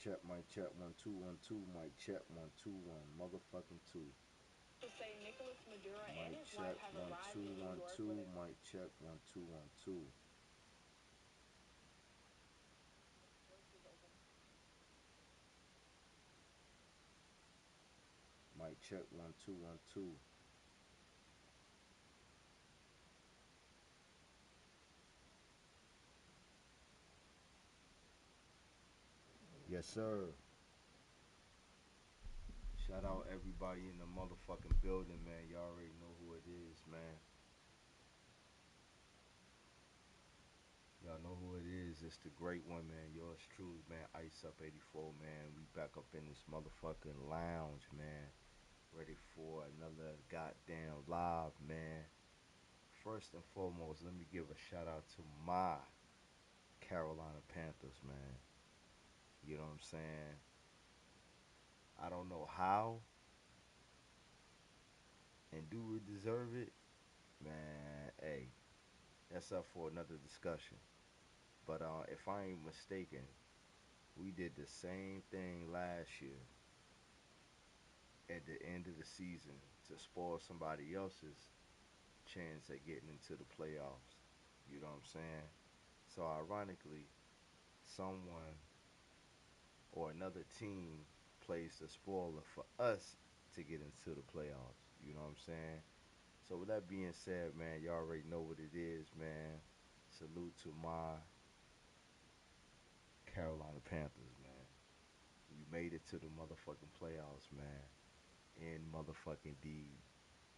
Mic check, 1 2 1 2. Mic check, 1 2 1. Motherfucking 2. To say Nicholas Madura and Mic his check, wife have 1 arrived 2 in New 1 York 2. with a Mic check, 1 2 1 2. Mic check, 1 2 1 2. Yes, sir. Shout out everybody in the motherfucking building, man. Y'all already know who it is, man. Y'all know who it is. It's the great one, man. Yours truly, man. Ice Up 84, man. We back up in this motherfucking lounge, man. Ready for another goddamn live, man. First and foremost, let me give a shout out to my Carolina Panthers, man. You know what I'm saying? I don't know how, and do we deserve it? Man, hey, that's up for another discussion. But if I ain't mistaken, we did the same thing last year at the end of the season to spoil somebody else's chance at getting into the playoffs. You know what I'm saying? So ironically, someone or another team plays the spoiler for us to get into the playoffs. You know what I'm saying? So with that being said, man, y'all already know what it is, man. Salute to my Carolina Panthers, man. We made it to the motherfucking playoffs, man. In motherfucking deed.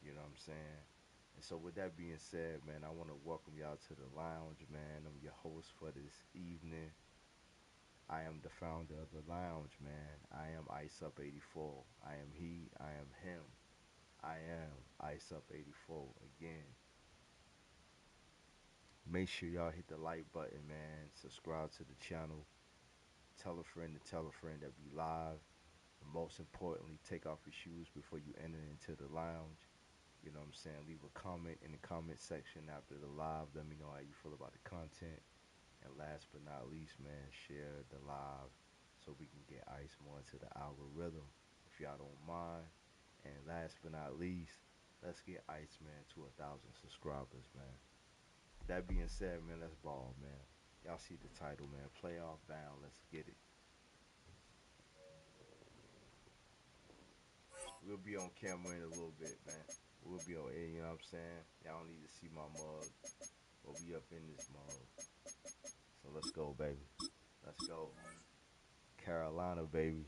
You know what I'm saying? And so with that being said, man, I want to welcome y'all to the lounge, man. I'm your host for this evening. I am the founder of the lounge, man. I am Ice Up 84. I am he, I am him. I am Ice Up 84 again. Make sure y'all hit the like button, man. Subscribe to the channel. Tell a friend to tell a friend that we live. And most importantly, take off your shoes before you enter into the lounge. You know what I'm saying? Leave a comment in the comment section after the live. Let me know how you feel about the content. And last but not least, man, share the live so we can get Ice more into the algorithm, if y'all don't mind. And last but not least, let's get Ice, man, to 1,000 subscribers, man. That being said, man, let's ball, man. Y'all see the title, man. Playoff bound. Let's get it. We'll be on camera in a little bit, man. We'll be on air, you know what I'm saying? Y'all don't need to see my mug, but we up in this mug. So let's go, baby. Let's go. Carolina, baby.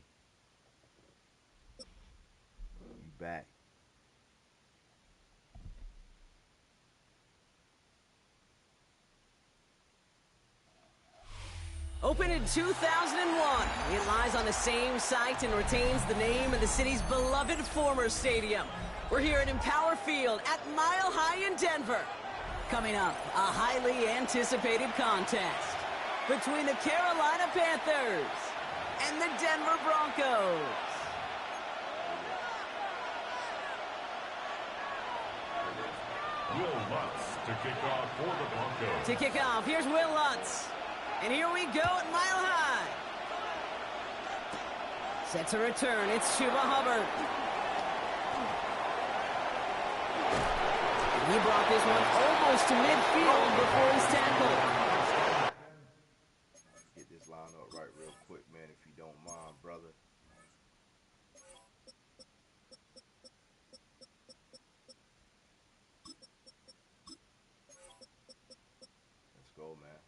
We back. Opened in 2001, it lies on the same site and retains the name of the city's beloved former stadium. We're here at Empower Field at Mile High in Denver. Coming up, a highly anticipated contest between the Carolina Panthers and the Denver Broncos. Will Lutz to kick off for the Broncos. To kick off, here's Will Lutz. And here we go at Mile High. Set to return, it's Chuba Hubbard. And he brought this one almost to midfield before he's tackled. Get this line up right real quick, man, if you don't mind, brother. Let's go, man.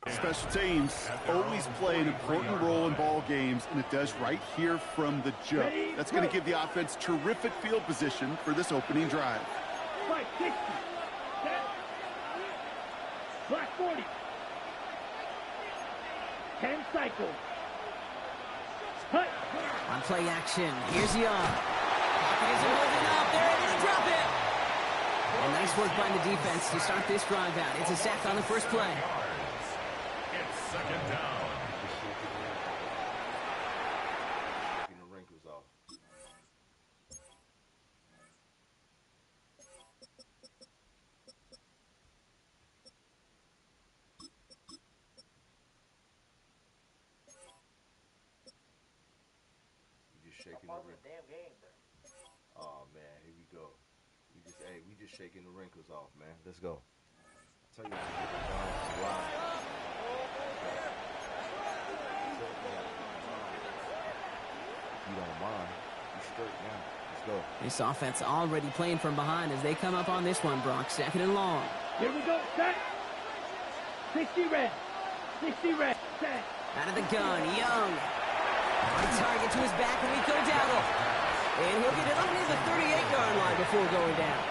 Special teams always play an important role in ball games, and it does right here from the jump. That's going to give the offense terrific field position for this opening drive. Black 40. 10 cycles. Hut. On play action, here's Young. Pocket isn't holding up. They're able to drop it. And nice work by the defense to start this drive out. It's a sack on the first play. It's second down. Getting the wrinkles off. You just shaking the wrinkles. Oh man, here we go. We just shaking the wrinkles off, man. Let's go. Tell you what, if you don't mind, you straight now. Let's go. This offense already playing from behind as they come up on this one, Brock. Second and long. Here we go. Set. 60 red. 60 red. Set. Out of the gun, Young. On target to his back, Rico Dowdle. And he'll get it up near the 38-yard line before going down.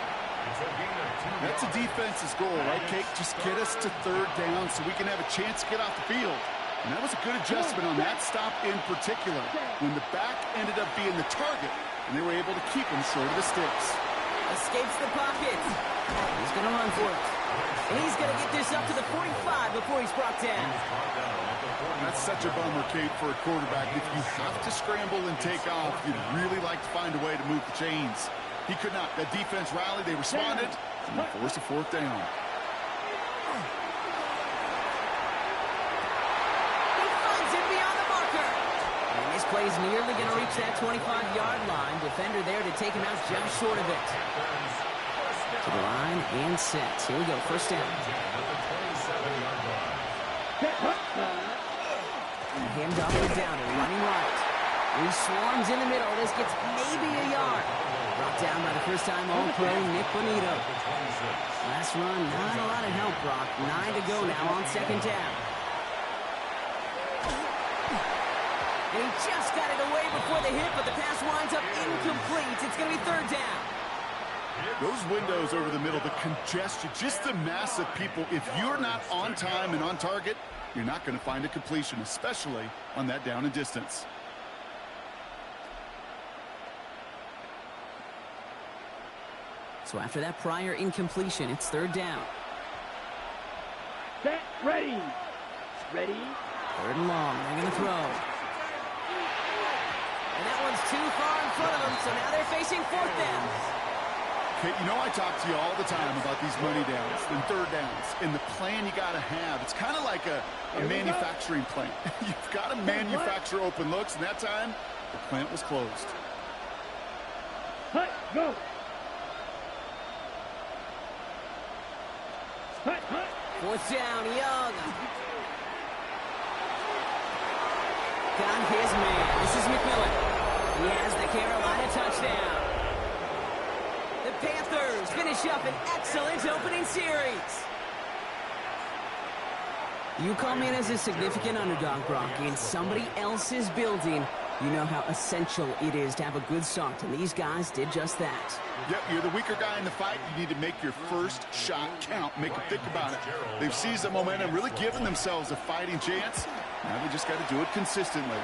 That's a defense's goal, right, Kate? Just get us to third down so we can have a chance to get off the field. And that was a good adjustment on that stop in particular, when the back ended up being the target, and they were able to keep him short of the sticks. Escapes the pocket. He's going to run for it. And he's going to get this up to the 45 before he's brought down. That's such a bummer, Kate, for a quarterback. If you have to scramble and take off, you'd really like to find a way to move the chains. He could not. That defense rallied, they responded, and they forced a fourth down. He finds it beyond the marker. And this play is nearly going to reach that 25-yard line. Defender there to take him out just short of it. To the line and set. Here we go, first down. And hand off to Downer, running right. He swarms in the middle. This gets maybe a yard. Brought down by the first-time All-Pro, Nick Bonito. Last run, not a lot of help, Brock. 9 to go now on second down. And he just got it away before the hit, but the pass winds up incomplete. It's going to be third down. Those windows over the middle, the congestion, just the mass of people. If you're not on time and on target, you're not going to find a completion, especially on that down and distance. So after that prior incompletion, it's third down. Set. Ready. Ready. Third and long. They're going to throw. And that one's too far in front of them, so now they're facing fourth down. Okay, you know I talk to you all the time about these money downs and third downs and the plan you got to have. It's kind of like a manufacturing plant. You've got to manufacture open looks, and that time, the plant was closed. Hut. Go. Hut. Hut. Fourth down, Young. Got his man. This is McMillan. He has the Carolina touchdown. The Panthers finish up an excellent opening series. You come in as a significant underdog, Brock, in somebody else's building. You know how essential it is to have a good start, and these guys did just that. Yep, you're the weaker guy in the fight. You need to make your first shot count. Make them think about it. They've seized the momentum, really given themselves a fighting chance. Now they just got to do it consistently.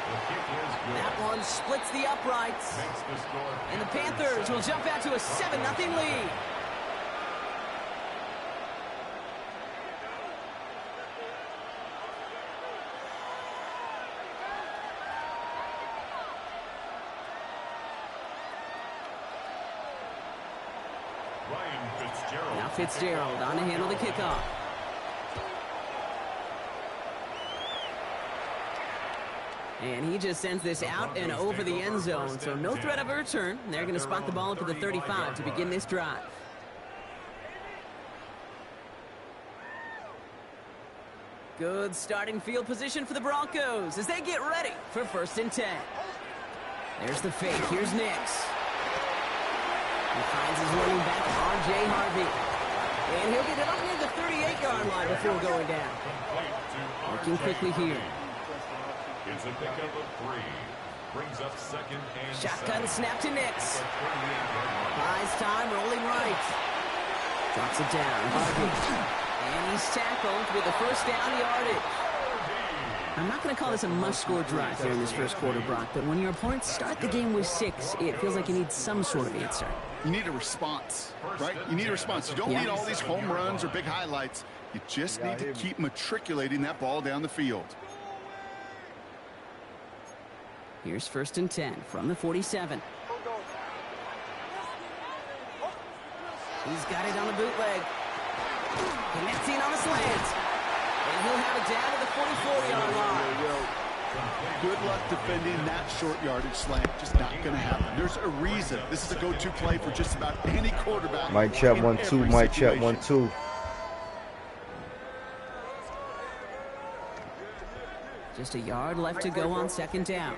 That one splits the uprights. And the Panthers will jump out to a 7-0 lead. Now Fitzgerald on to handle the kickoff. And he just sends this out and over the end zone, so no threat of a return. They're going to spot the ball up at the 35 to begin this drive. Good starting field position for the Broncos as they get ready for 1st and 10. There's the fake. Here's Nix. He finds his running back, R.J. Harvey. And he'll get it up near the 38-yard line before going down. Working quickly here. It's a pickup of 3. Brings up 2nd and Shotgun 7. snap to Nix. Buys time, rolling right. Drops it down. Harvey. And he's tackled with the first down yardage. I'm not going to call this a must-score drive here in this first quarter, Brock, but when your opponents start the game with 6, it feels like you need some sort of answer. You need a response, right? You need a response. You don't need all these home runs or big highlights. You just need to keep matriculating that ball down the field. Here's 1st and 10 from the 47. He's got it on the bootleg. Connecting on the slant. And he'll have it down to the 44-yard line. Good luck defending that short yardage slant. Just not going to happen. There's a reason. This is a go-to play for just about any quarterback. Might check 1-2. Might check 1-2. Just a yard left to go on 2nd down.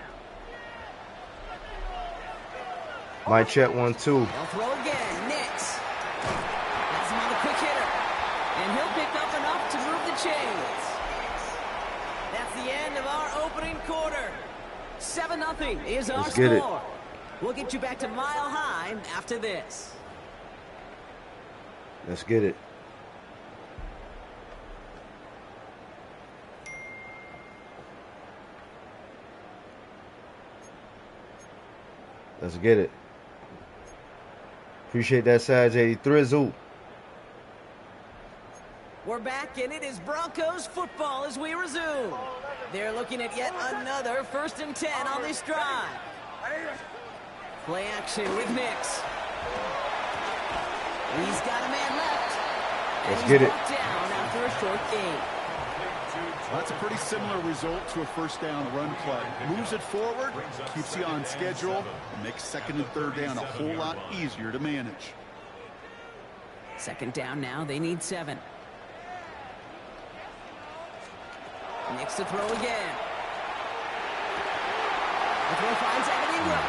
Might check 1-2. They'll throw again. Nix. That's him on the quick hitter. And he'll pick up enough to move the chains. That's the end of our opening quarter. 7-0 is our score. We'll get you back to Mile High after this. Let's get it. Let's get it. Appreciate that, Sag 83. Zoo. We're back, and it is Broncos football as we resume. They're looking at yet another 1st and 10 on this drive. Play action with Nix. He's got a man left. Let's get it. Down after a short gain. Well, that's a pretty similar result to a 1st down run play. Moves it forward, keeps you on schedule, and makes 2nd and 3rd down a whole lot easier to manage. 2nd down now. They need 7. Nix to throw again. The throw finds Evan Ingram.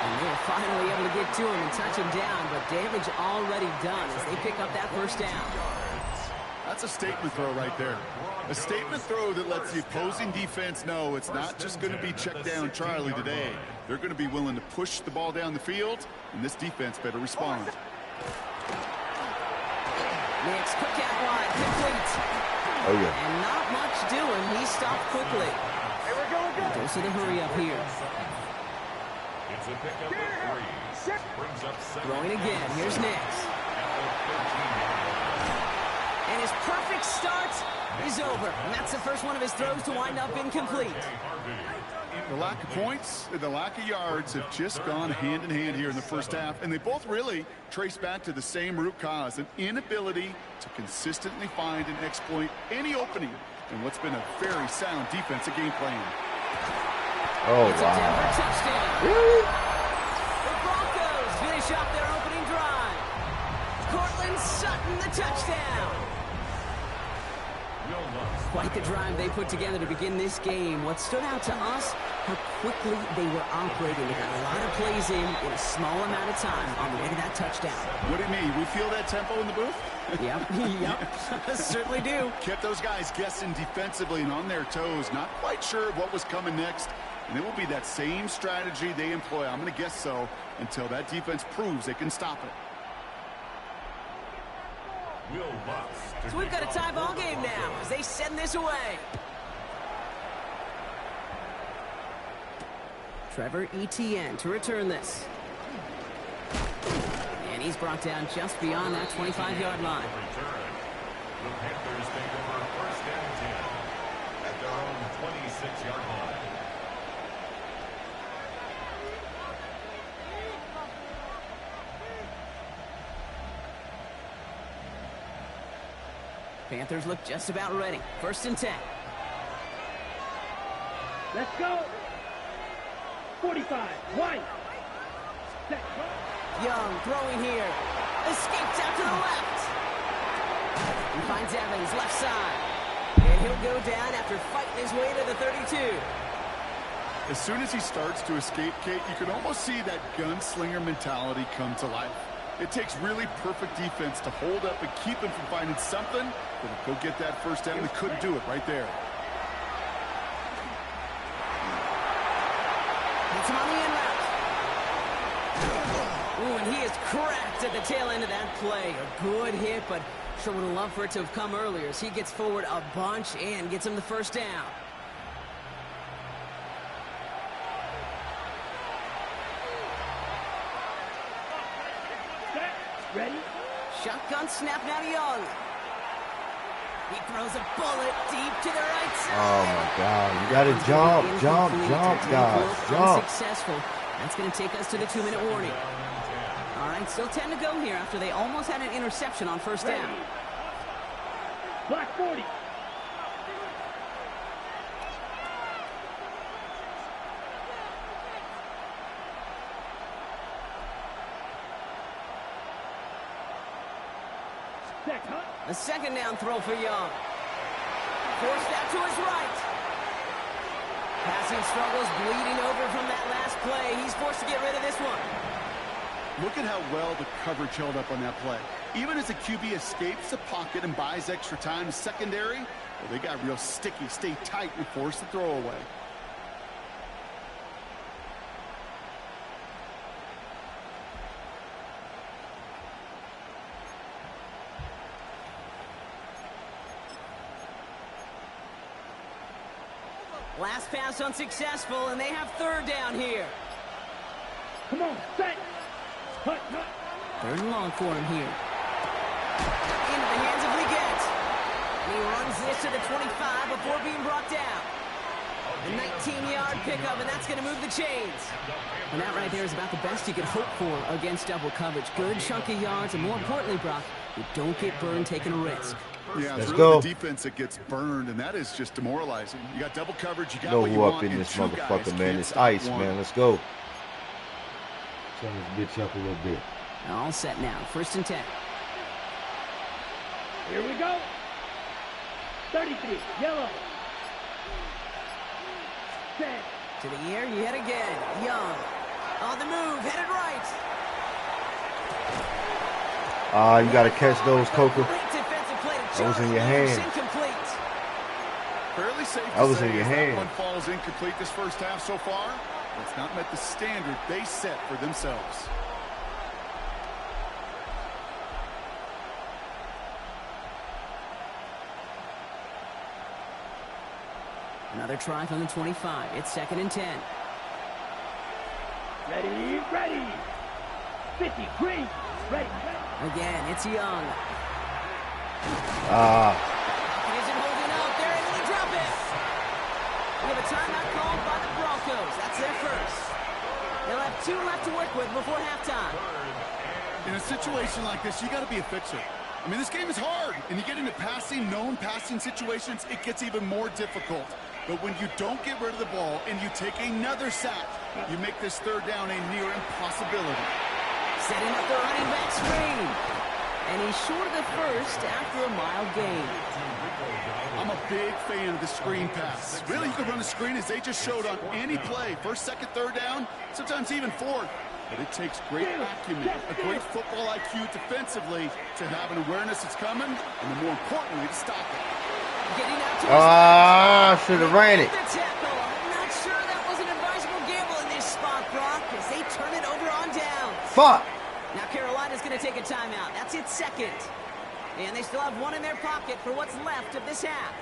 And they're finally able to get to him and touch him down, but damage already done as they pick up that 1st down. That's a statement throw right there. A statement throw that lets the opposing defense know it's not just going to be check down Charlie today. They're going to be willing to push the ball down the field, and this defense better respond. Nix, quick out wide, complete. Oh, yeah. And not much doing. He stopped quickly. Goes to the hurry up here. It's a pickup of 3. Brings up 7. Throwing again. Here's Nix. And his perfect start is over. And that's the first one of his throws to wind up incomplete. The lack of points and the lack of yards have just gone hand in hand here in the 1st half, and they both really trace back to the same root cause, an inability to consistently find and exploit any opening in what's been a very sound defensive game plan. Oh, it's a Denver touchdown. The Broncos finish off their opening drive. Cortland Sutton, the touchdown. Quite the drive they put together to begin this game. What stood out to us, how quickly they were operating. They got a lot of plays in a small amount of time on the way to that touchdown. What do you mean? We feel that tempo in the booth? Yep, certainly do. Kept those guys guessing defensively and on their toes, not quite sure what was coming next. And it will be that same strategy they employ, I'm going to guess so, until that defense proves they can stop it. So we've got a tie ball game now as they send this away. Trevor Etienne to return this. And he's brought down just beyond that 25-yard line. The Panthers take over 1st and 10 at their own 26-yard line. Panthers look just about ready. 1st and 10. Let's go. 45. White. Set. Young throwing here. Escapes out to the left. He finds Evans left side. And he'll go down after fighting his way to the 32. As soon as he starts to escape, Kate, you can almost see that gunslinger mentality come to life. It takes really perfect defense to hold up and keep him from finding something that will go get that 1st down. They couldn't do it right there. It's him on the in route. Ooh, and he is cracked at the tail end of that play. A good hit, but Sure would have loved for it to have come earlier as he gets forward a bunch and gets him the first down. Ready? Shotgun snap now to Young. He throws a bullet deep to the right side. Oh my God! You gotta jump, guys, jump. Unsuccessful. That's going to take us to the 2-minute warning. All right, still 10 to go here after they almost had an interception on first down. Black 40. A second down throw for Young. Forced out to his right. Passing struggles bleeding over from that last play. He's forced to get rid of this one. Look at how well the coverage held up on that play. Even as the QB escapes the pocket and buys extra time to secondary, well, they got real sticky, stay tight, and force the throw away. Last pass unsuccessful, and they have third down here. Come on, set. Cut. Third and long for him here. Into the hands of Leggett. And he runs this to the 25 before being brought down. A 19-yard pickup, and that's going to move the chains. And that right there is about the best you could hope for against double coverage. Good chunky yards, and more importantly, Brock, you don't get burned taking a risk. Yeah, let's it's go. really the defense that gets burned, and that is just demoralizing. You got double coverage, you got Know what you who up want, in and this two guys motherfucker, man? can't It's stop ice, one. man. Let's go. Turn this bitch up a little bit. All set now. First and 10. Here we go. 33, yellow. Set. To the air, yet again. Young. On the move, headed right. You got to catch those, Coca. Great defensive play to That was in Charlie. your hand. Incomplete. Fairly safe That to was say in your as hand. that one falls incomplete this first half so far. It's not met the standard they set for themselves. Another try from the 25. It's second and 10. Ready. 50, green. Ready. Again, it's Young. He isn't holding up. They're able to drop it. We have a timeout called by the Broncos. That's their first. They'll have 2 left to work with before halftime. In a situation like this, you got to be a fixer. I mean, this game is hard, and you get into known passing situations, it gets even more difficult. But when you don't get rid of the ball and you take another sack, you make this third down a near impossibility. Setting up the running back screen. And he's short of the first after a mild gain. I'm a big fan of the screen pass. Really, you can run a screen as they just showed on any play. First, second, third down, sometimes even fourth. But it takes great acumen, a great football IQ defensively to have an awareness it's coming, and then more importantly, to stop it. Getting out to Should have ran it. the tackle. I'm not sure that was an advisable gamble in this spot, Brock, as they turn it over on down. Fuck. Now Carolina's going to take a timeout. That's its second. And they still have one in their pocket for what's left of this half.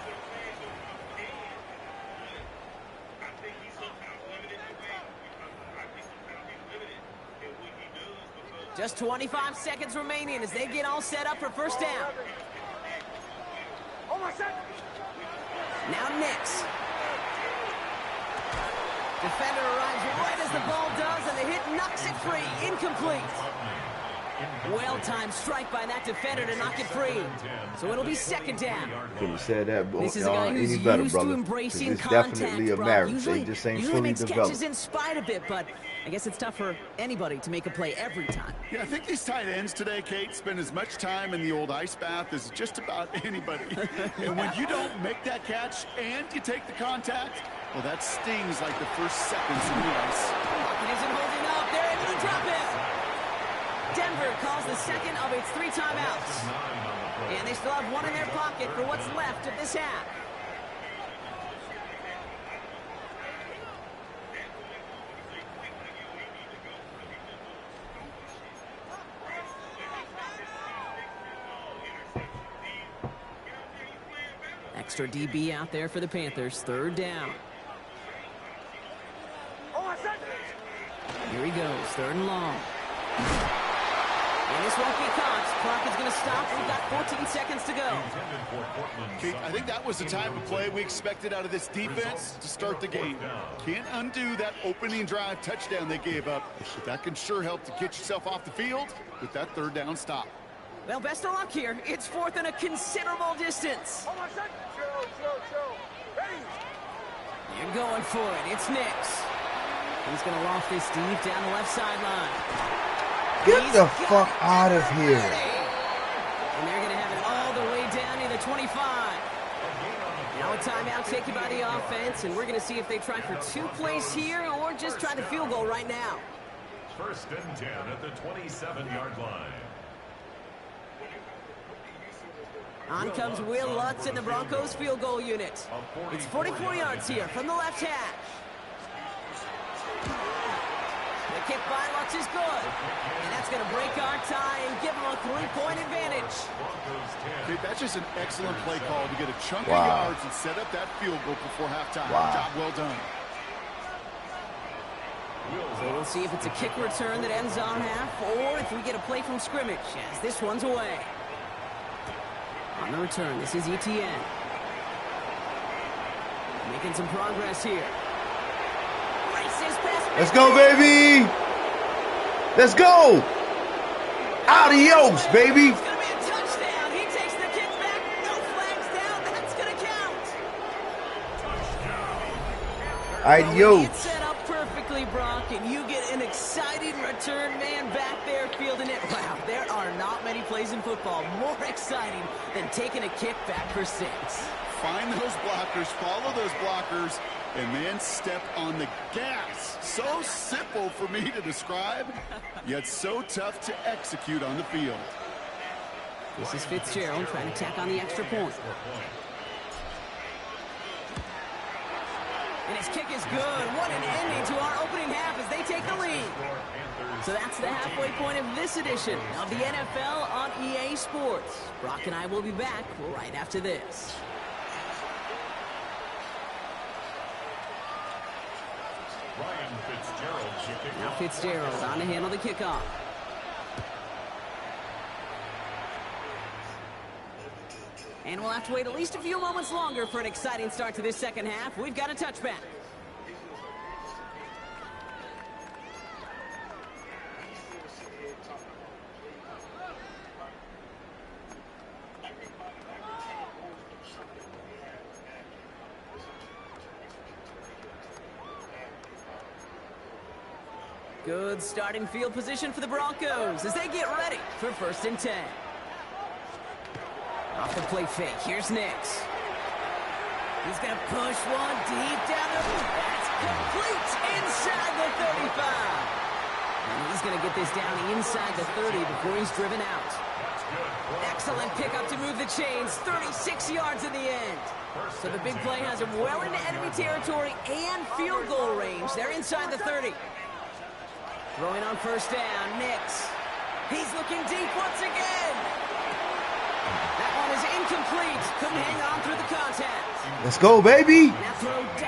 Just 25 seconds remaining as they get all set up for first down. Now Nix. Defender arrives right as the ball does, and the hit knocks it free. Incomplete. Well-timed strike by that defender to knock it free. So it'll be second down. Could have said that, This is a guy who's any better, used brother. to 'Cause embracing it's contact, definitely a Brock. marriage. Usually, They just ain't usually fully makes developed. catches in spite of it, but I guess it's tough for anybody to make a play every time. Yeah, I think these tight ends today, Kate, spend as much time in the old ice bath as just about anybody. And when you don't make that catch and you take the contact, well, that stings like the first seconds in the ice. Pocket isn't holding up. They're able to drop it. Denver calls the second of its 3 timeouts. And they still have one in their pocket for what's left of this half. extra DB out there for the Panthers. Third down. Here he goes, third and long. And this won't be caught. Clock is going to stop. We've got 14 seconds to go. Kate, I think that was the type of play we expected out of this defense to start the game. Can't undo that opening drive touchdown they gave up, but that can sure help to get yourself off the field with that third down stop. Well, best of luck here. It's fourth and a considerable distance. You're going for it. It's Nix. He's going to loft this deep down the left sideline. Get the fuck out of here. And they're going to have it all the way down near the 25. Now a timeout taken by the offense, and we're going to see if they try for 2 plays here or just try the field goal right now. First and 10 at the 27-yard line. On comes Will Lutz in the Broncos field goal unit. It's 44 yards here from the left hash. The kick by Lutz is good. And that's going to break our tie and give them a 3-point advantage. Okay, that's just an excellent play call to get a chunk of yards and set up that field goal before halftime. Job well done. So we'll see if it's a kick return that ends on half or if we get a play from scrimmage as this one's away. On the return, this is Etienne. Making some progress here. Races past. Let's go, baby. Let's go. Adios, baby. It's going to be a touchdown. He takes the kick back. No flags down. That's going to count. Adios. It's set up perfectly, Brock, and you get an exciting return man back there fielding it. Wow, there are not many plays in football more exciting than taking a kick back for 6. Find those blockers, follow those blockers, and man, step on the gas. So simple for me to describe, yet so tough to execute on the field. This is Fitzgerald trying to tack on the extra point. And his kick is good. What an ending to our opening half as they take the lead. So that's the halfway point of this edition of the NFL on EA Sports. Brock and I will be back right after this. Now Fitzgerald on to handle the kickoff. And we'll have to wait at least a few moments longer for an exciting start to this second half. We've got a touchback. Good starting field position for the Broncos as they get ready for first and 10. Off the play fake, here's Nix. He's going to push one deep down the field. That's complete inside the 35. And he's going to get this down inside the 30 before he's driven out. Excellent pickup to move the chains, 36 yards in the end. So the big play has him well into enemy territory and field goal range. They're inside the 30. Throwing on first down, Nix. He's looking deep once again. That one is incomplete. Couldn't hang on through the contact. Let's go, baby.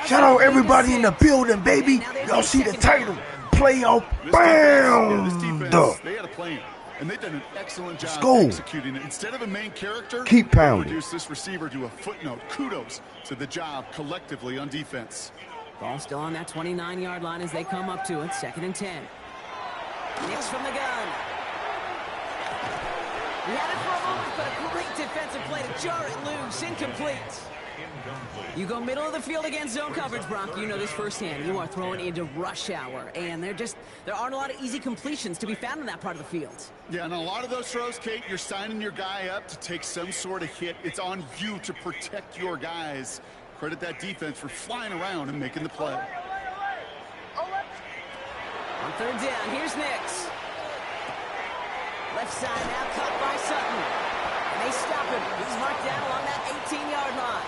Shout out everybody in the building, baby. Y'all see the title. Playoff. Bam. This defense, they had a plan, and they've done an excellent job executing it. Instead of a main character, keep pounding. Reduce this receiver to a footnote. Kudos to the job collectively on defense. Ball still on that 29-yard line as they come up to it. Second and 10. Nix from the gun. He had it for a moment, but a great defensive play to jar it loose. Incomplete. You go middle of the field against zone coverage, Brock. You know this firsthand. You are throwing into rush hour, and there aren't a lot of easy completions to be found in that part of the field. Yeah, and a lot of those throws, Kate, you're signing your guy up to take some sort of hit. It's on you to protect your guys. Credit that defense for flying around and making the play. On third down, here's Nix. Left side now caught by Sutton. And they stop him. He's marked down along that 18-yard line.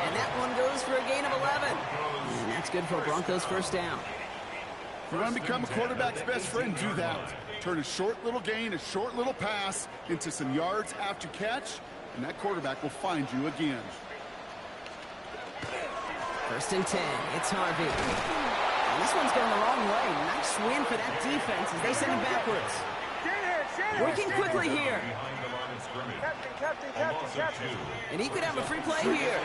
And that one goes for a gain of 11. And that's good for a Broncos first down. If you're going to become a quarterback's best friend, do that. Turn a short little gain, a short little pass into some yards after catch, and that quarterback will find you again. First and 10. It's Harvey. And this one's going the wrong way. Nice win for that defense as they send him backwards. Working quickly here. And he could have a free play here.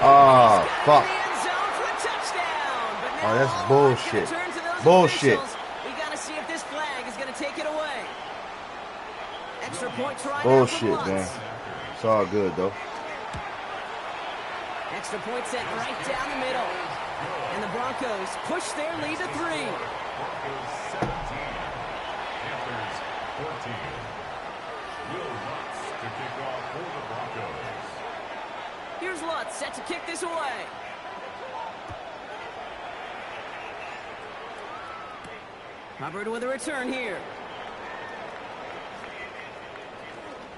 Oh, fuck. Oh, that's bullshit. Bullshit. We got to see if this flag is going to take it away. Extra point try. Bullshit, man. It's all good, though. Extra point sent right down the middle. And the Broncos push their lead to 3. Broncos 17. Panthers 14. Will Lutz to kick off for the Broncos. Here's Lutz set to kick this away. Hubbard with a return here.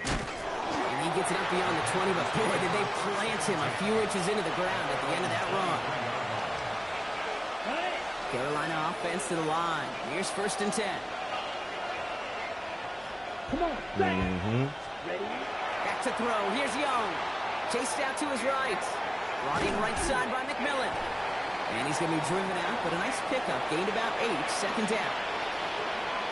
And he gets it up beyond the 20, but boy, did they plant him a few inches into the ground at the end of that run. Carolina offense to the line. Here's first and 10. Come on, ready? Back to throw. Here's Young. Chased out to his right. Brought in right side by McMillan. And he's going to be driven out, but a nice pickup. Gained about 8, second down.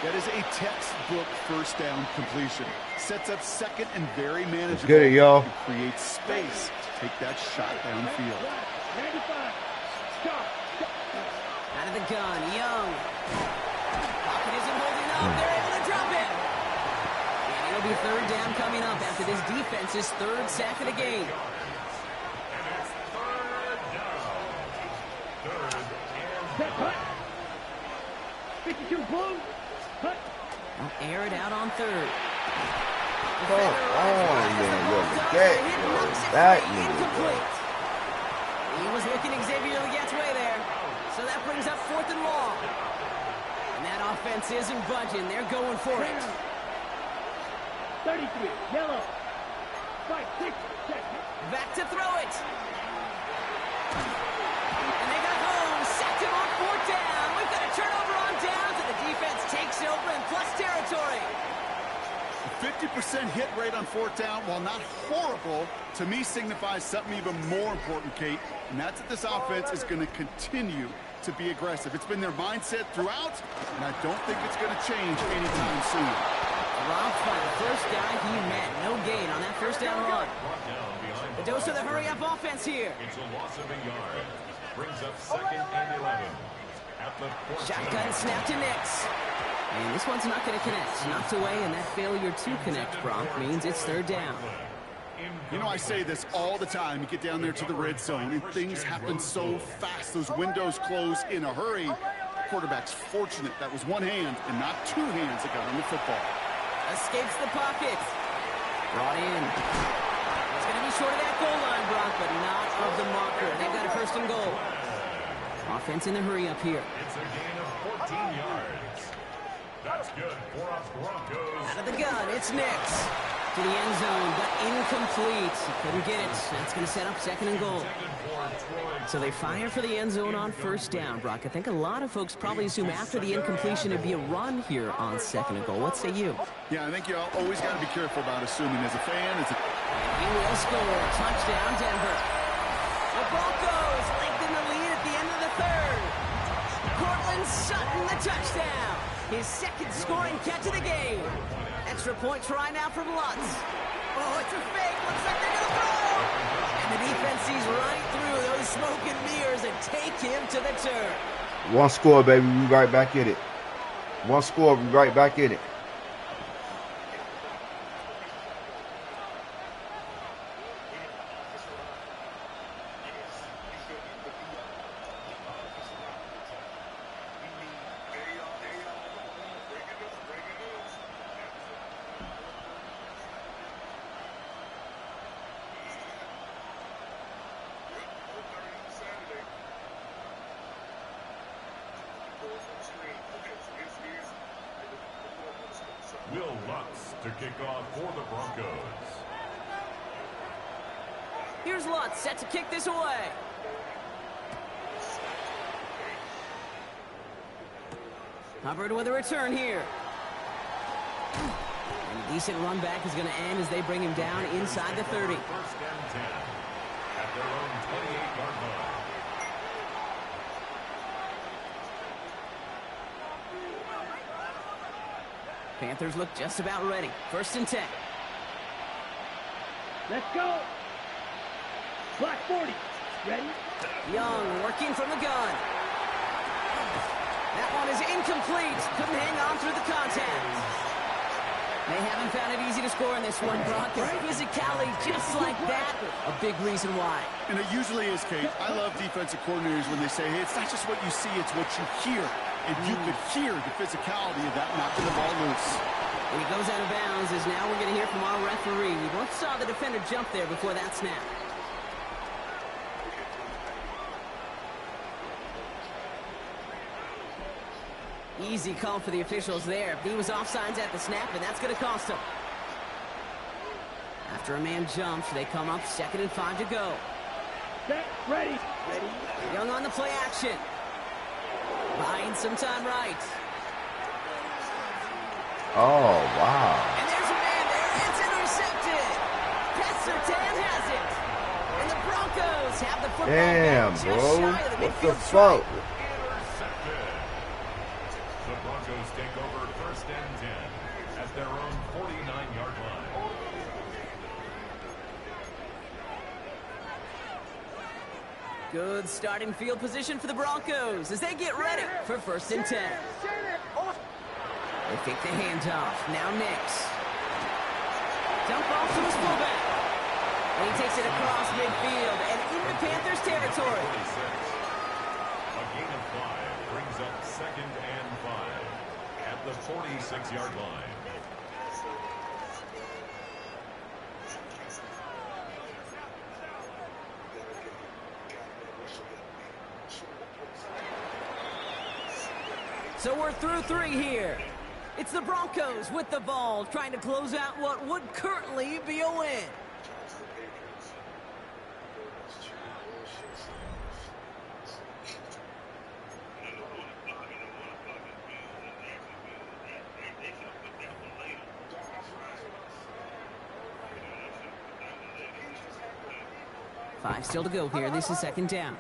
That is a textbook first down completion. Sets up second and very manageable. Get it, y'all. Creates space to take that shot downfield. 95. Stop. Out of the gun, Young. Pocket isn't holding up. They're able to drop it. And it'll be third down coming up after this defense's third sack of the game. Set, cut. 52 blue. Cut. They'll air it out on third. Come on, man. Yo, that nigga. Incomplete. He was looking Xavier Legette's way there. So that brings up fourth and long. And that offense isn't budging. They're going for it. 33. Yellow. 5, 6, 7. Back to throw it. And they got home. Sacked him on fourth down. We've got a turnover on downs, and the defense takes over in plus territory. A 50% hit rate on fourth down, while not horrible, to me signifies something even more important, Kate, and that's that this offense is going to continue to be aggressive. It's been their mindset throughout, and I don't think it's going to change anytime soon. Robbed by the first guy he met. No gain on that first down run. The dose of the hurry-up offense here. It's a loss of a yard. Brings up second and 11. At the 14. Shotgun snap to Nix. And this one's not going to connect. Knocked away, and that failure to connect, Bronc, means it's third down. You know, I say this all the time. You get down there to the red zone, and things happen so fast. Those windows close in a hurry. The quarterback's fortunate that was one hand and not two hands that got on the football. Escapes the pocket. Brought in. It's going to be short of that goal line, Bronc, but not of the marker. They've got a first and goal. Offense in the hurry up here. It's a gain of 14 yards. That's good for us Broncos. Out of the gun, it's Nix. To the end zone, but incomplete. He couldn't get it. That's going to set up second and goal. So they fire for the end zone on first down, Brock. I think a lot of folks probably assume after the incompletion it'd be a run here on second and goal. What say you? Yeah, I think you always got to be careful about assuming as a fan. He will score. Touchdown, Denver. The Broncos lengthen the lead at the end of the third. Cortland Sutton, the touchdown. His second scoring catch of the game. Extra point try now from Lutz. Oh, it's a fake. Looks like they're going to throw. And the defense sees right through those smoke and mirrors and take him to the turn. One score, baby. We right back in it. One score. We right back in it. Will Lutz to kick off for the Broncos. Here's Lutz set to kick this away. Hubbard with a return here. And a decent run back is going to end as they bring him down inside the 30. First and 10. at their own 28-yard line. Panthers look just about ready. 1st and 10. Let's go. Black 40. Ready? Young working from the gun. That one is incomplete. Couldn't hang on through the contact. They haven't found it easy to score in this one, Brock. Their physicality just like that, a big reason why. And it usually is, Kate. I love defensive coordinators when they say, hey, it's not just what you see, it's what you hear. And you could hear the physicality of that knocking the ball loose. When he goes out of bounds, as now we're going to hear from our referee. We both saw the defender jump there before that snap. Easy call for the officials there. He was offsides at the snap, and that's going to cost him. After a man jumps, they come up 2nd and 5 to go. Set. Ready. Ready. Young on the play action. Buying some time right. Oh, wow. And there's a man there. It's intercepted. Pat Surtain has it. And the Broncos have the football Damn, back just bro. shy of the What the midfield fuck? stripe. Intercepted. The Broncos take over 1st and 10 at their own 49-yard line. Good starting field position for the Broncos as they get ready for 1st and 10. They fake the handoff. Now Nix. Dump off to his fullback. And he takes it across midfield and into Panthers territory. 46. A gain of 5 brings up 2nd and 5 at the 46-yard line. So we're through 3 here. It's the Broncos with the ball, trying to close out what would currently be a win. Five still to go here. This is 2nd down.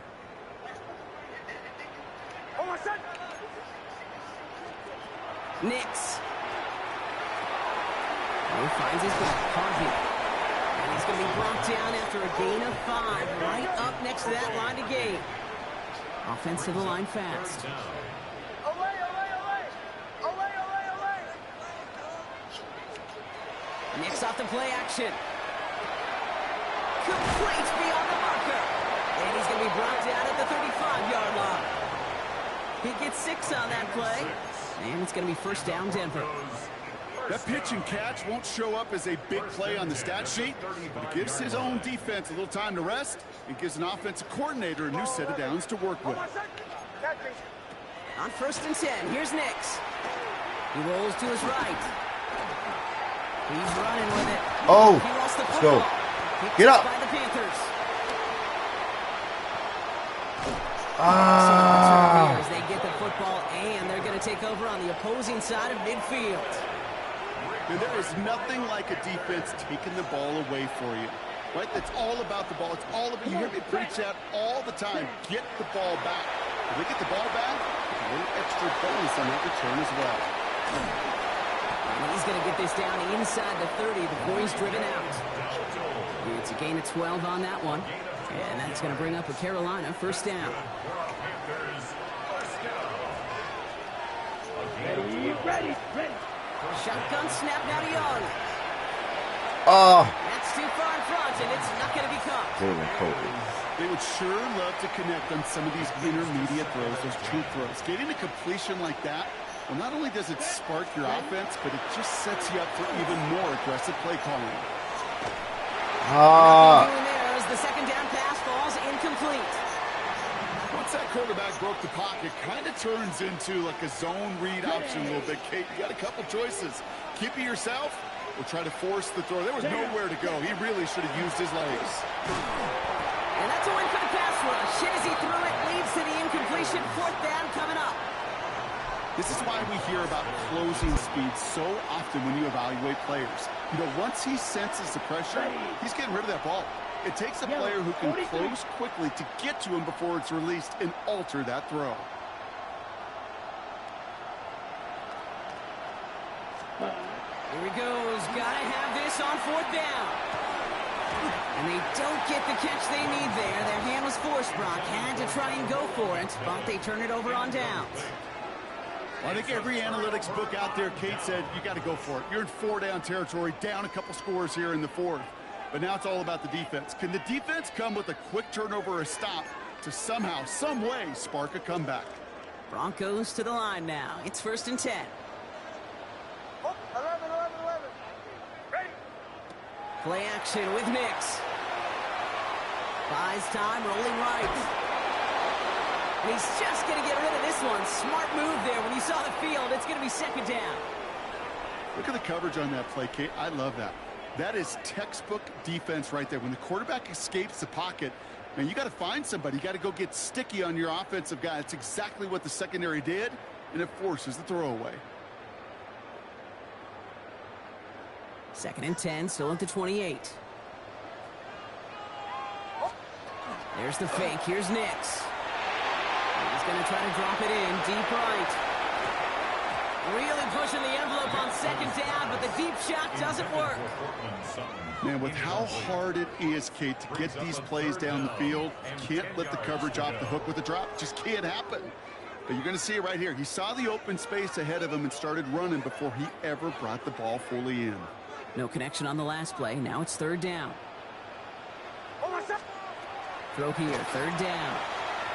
Nix. He finds his back, Harvey. And he's going to be brought down after a gain of 5, right up next to that line to gain. Offense to the line fast. Nix off the play action. Complete beyond the marker. And he's going to be brought down at the 35-yard line. He gets 6 on that play. And it's going to be 1st down, Denver. That pitch and catch won't show up as a big play on the stat sheet, but it gives his own defense a little time to rest. It gives an offensive coordinator a new set of downs to work with. On 1st and 10, here's Nix. He rolls to his right. He's running with it. Oh, He lost the let's football. go. Picked Get up. by the Panthers. Ah. As they get the football, and they're going to take over on the opposing side of midfield. And there is nothing like a defense taking the ball away for you. Right? That's all about the ball. It's all about, you hear me preach that all the time. Get the ball back. If they get the ball back, a little extra bonus on that return as well. And he's going to get this down inside the 30 before he's driven out. It's a gain of 12 on that one. And that's going to bring up a Carolina 1st down. Ready. Shotgun snap now to Young. Oh. That's too far in front, and it's not going to be caught. Jalen Colby. They would sure love to connect on some of these intermediate throws, those true throws. Getting a completion like that, well, not only does it spark your offense, but it just sets you up for even more aggressive play calling. Doing there as the 2nd down pass falls incomplete. Once that quarterback broke the pocket, kind of turns into like a zone read option a little bit. Kate, you got a couple choices. Keep it yourself or try to force the throw. There was nowhere to go. He really should have used his legs. And that's a win for the pass rush. Shizzy threw it, leads to the incompletion. 4th down coming up. This is why we hear about closing speed so often when you evaluate players. You know, once he senses the pressure, he's getting rid of that ball. It takes a player who can close quickly to get to him before it's released and alter that throw. Here he goes. Gotta have this on 4th down. And they don't get the catch they need there. Their hand was forced, Brock. Had to try and go for it, but they turn it over on downs. Well, I think every analytics book out there, Kate, said you got to go for it. You're in 4-down territory, down a couple scores here in the 4th. But now it's all about the defense. Can the defense come with a quick turnover or a stop to somehow, some way, spark a comeback? Broncos to the line now. It's 1st and 10. 11. Ready. Play action with Nix. Buys time, rolling right. And he's just going to get rid of this one. Smart move there. When you saw the field, it's going to be 2nd down. Look at the coverage on that play, Kate. I love that. That is textbook defense right there. When the quarterback escapes the pocket, man, you got to find somebody. You got to go get sticky on your offensive guy. That's exactly what the secondary did, and it forces the throwaway. 2nd and 10, still at the 28. There's the fake. Here's Nix. He's going to try to drop it in deep right. Really pushing the envelope on 2nd down, but the deep shot doesn't work. Man, with how hard it is, Kate, to get these plays down the field, you can't let the coverage off the hook with a drop. Just can't happen. But you're going to see it right here. He saw the open space ahead of him and started running before he ever brought the ball fully in. No connection on the last play. Now it's 3rd down. Throw here, 3rd down.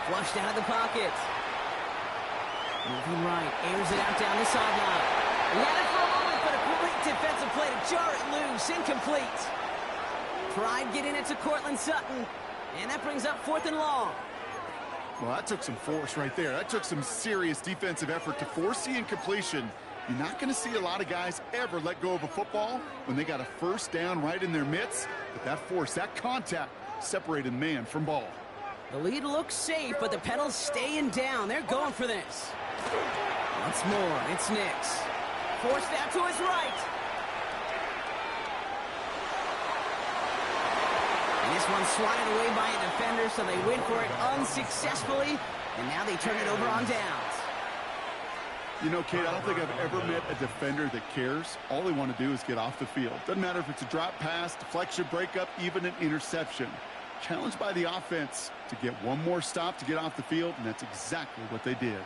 Flushed out of the pocket. Moving right, airs it out down the sideline. He had it for a moment, but a great defensive play to jar it loose. Incomplete. Tried getting it to Cortland Sutton, and that brings up 4th and long. Well, that took some force right there. That took some serious defensive effort to force the incompletion. You're not going to see a lot of guys ever let go of a football when they got a 1st down right in their midst. But that force, that contact, separated man from ball. The lead looks safe, but the pedals staying down. They're going for this. Once more, it's Nix. Forced out to his right. And this one's swatted away by a defender, so they went for it unsuccessfully. And now they turn it over on downs. You know, Kate, I don't think I've ever met a defender that cares. All they want to do is get off the field. Doesn't matter if it's a drop pass, deflection, breakup, even an interception. Challenged by the offense to get one more stop to get off the field, and that's exactly what they did.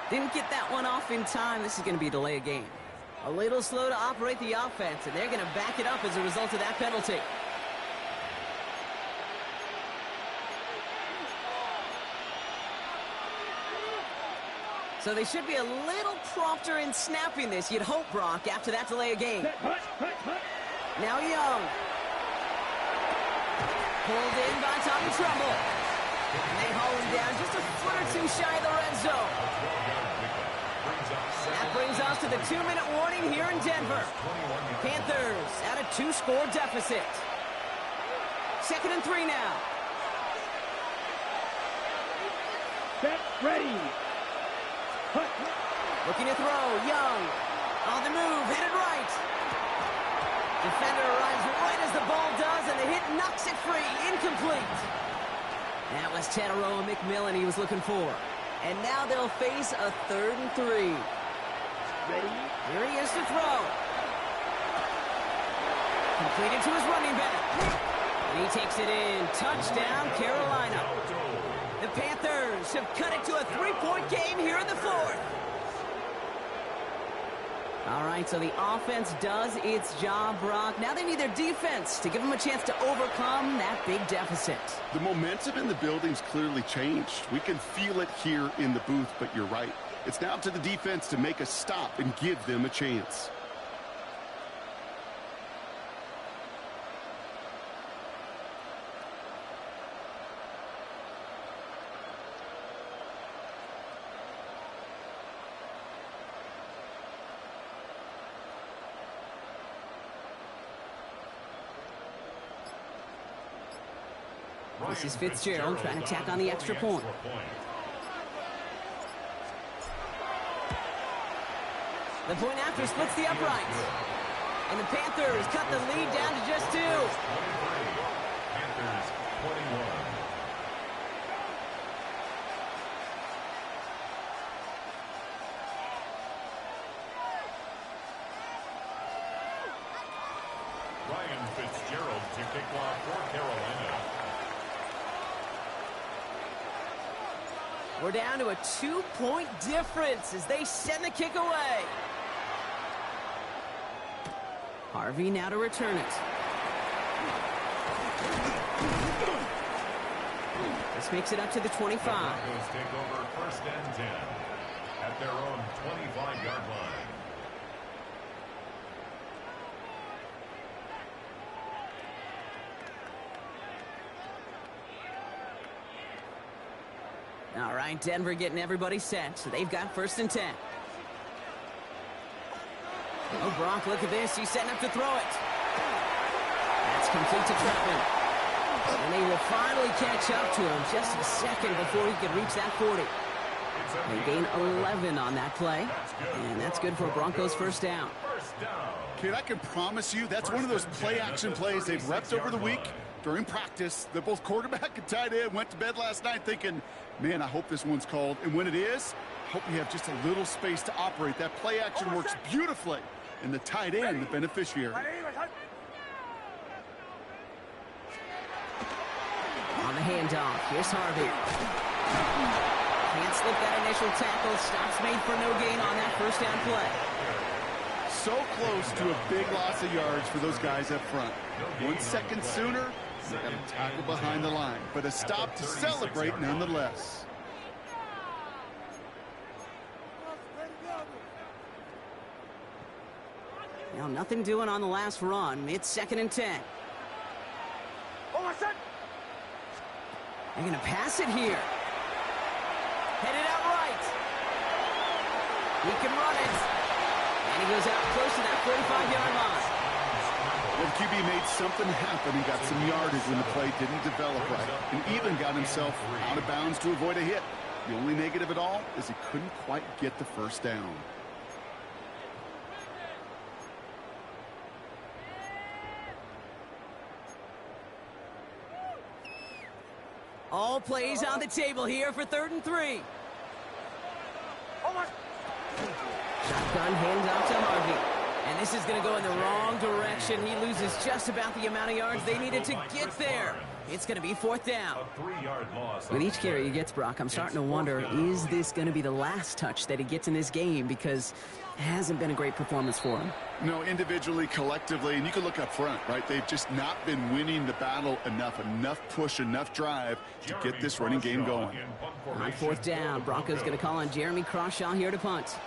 Didn't get that one off in time. This is going to be a delay of game. A little slow to operate the offense, and they're going to back it up as a result of that penalty. So they should be a little prompter in snapping this, you'd hope, Brock, after that delay of game. Now Young. Pulled in by Tommy Trumbull. And they haul him down just a foot or two shy of the red zone. That brings us to the 2-minute warning here in Denver. Panthers at a 2-score deficit. 2nd and 3 now. Set, ready. Looking to throw, Young. On the move, headed right. Defender arrives right as the ball does, and the hit knocks it free. Incomplete. That was Tataroa McMillan he was looking for. And now they'll face a 3rd and 3. Ready. Here he is to throw. Completed to his running back. And he takes it in. Touchdown, Carolina. The Panthers have cut it to a 3-point game here in the 4th. All right, so the offense does its job, Brock. Now they need their defense to give them a chance to overcome that big deficit. The momentum in the building's clearly changed. We can feel it here in the booth, but you're right. It's now up to the defense to make a stop and give them a chance. This is Fitzgerald trying to tack on the extra point. The point after splits the uprights. And the Panthers cut the lead down to just 2. Panthers 21. Ryan Fitzgerald to kick off for Carolina. We're down to a 2-point difference as they send the kick away. Harvey now to return it. This makes it up to the 25. The Broncos take over 1st and 10 at their own 25-yard line. All right, Denver getting everybody set, so they've got 1st and 10. Oh, Gronk, look at this. He's setting up to throw it. That's complete to Troutman. And they will finally catch up to him just a second before he can reach that 40. They gain 11 on that play, and that's good for a Broncos 1st down. Kid, I can promise you that's one of those play-action plays they've repped over the week during practice. That both quarterback and tight end went to bed last night thinking, man, I hope this one's called. And when it is, I hope we have just a little space to operate. That play-action works beautifully, and the tight end, the beneficiary. On the handoff, here's Harvey. Can't slip that initial tackle. Stops made for no gain on that 1st down play. So close to a big loss of yards for those guys up front. 1 second sooner, they got a tackle behind the line, but a stop to celebrate nonetheless. Now nothing doing on the last run. It's 2nd and 10. They're going to pass it here. Headed out right. He can run it. And he goes out close to that 45-yard line. Well, the QB made something happen and got some yardage when the play didn't develop right, and even got himself out of bounds to avoid a hit. The only negative at all is he couldn't quite get the 1st down. All plays on the table here for 3rd and 3. Shotgun handoff to Harvey. And this is going to go in the wrong direction. He loses just about the amount of yards they needed to get there. It's going to be 4th down. A 3-yard loss. With each carry he gets, Brock, I'm starting to wonder, is this going to be the last touch that he gets in this game? Because it hasn't been a great performance for him. No, individually, collectively, and you can look up front, right? They've just not been winning the battle enough push, enough drive to get this running game going. On 4th down, Broncos going to call on Jeremy Crawshaw here to punt.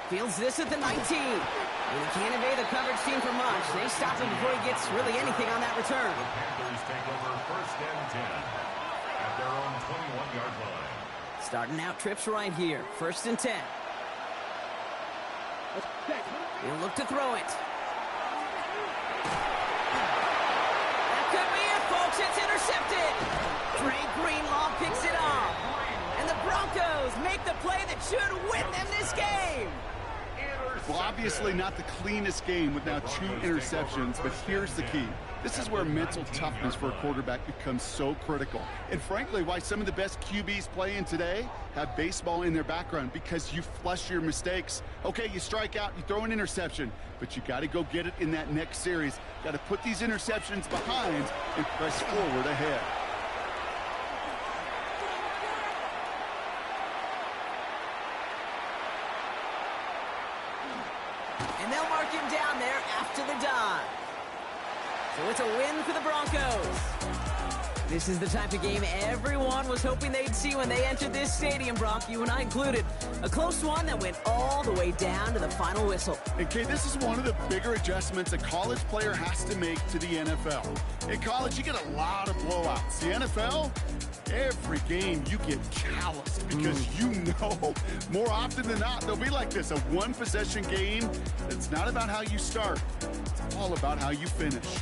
Fields this at the 19. And he can't evade the coverage team for much. They stop him before he gets really anything on that return. The Panthers take over 1st and 10 at their own 21-yard line. Starting out trips right here. 1st and 10. He'll look to throw it. That could be it, folks. It's intercepted. Dre Greenlaw picks it off. And the Broncos make the play that should win them this game. Well, obviously not the cleanest game with now 2 interceptions, but here's the key. This is where mental toughness for a quarterback becomes so critical. And frankly, why some of the best QBs playing today have baseball in their background, because you flush your mistakes. Okay, you strike out, you throw an interception, but you got to go get it in that next series. Got to put these interceptions behind and press forward ahead. And they'll mark him down there after the dive. So it's a win for the Broncos. This is the type of game everyone was hoping they'd see when they entered this stadium, Brock, you and I included. A close one that went all the way down to the final whistle. And Kate, this is one of the bigger adjustments a college player has to make to the NFL. In college, you get a lot of blowouts. The NFL, every game you get calloused because you know more often than not they'll be like this, a one-possession game. It's not about how you start. It's all about how you finish.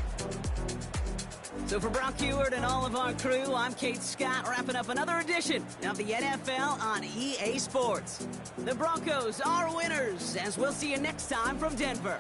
So for Brock Heward and all of our crew, I'm Kate Scott, wrapping up another edition of the NFL on EA Sports. The Broncos are winners, as we'll see you next time from Denver.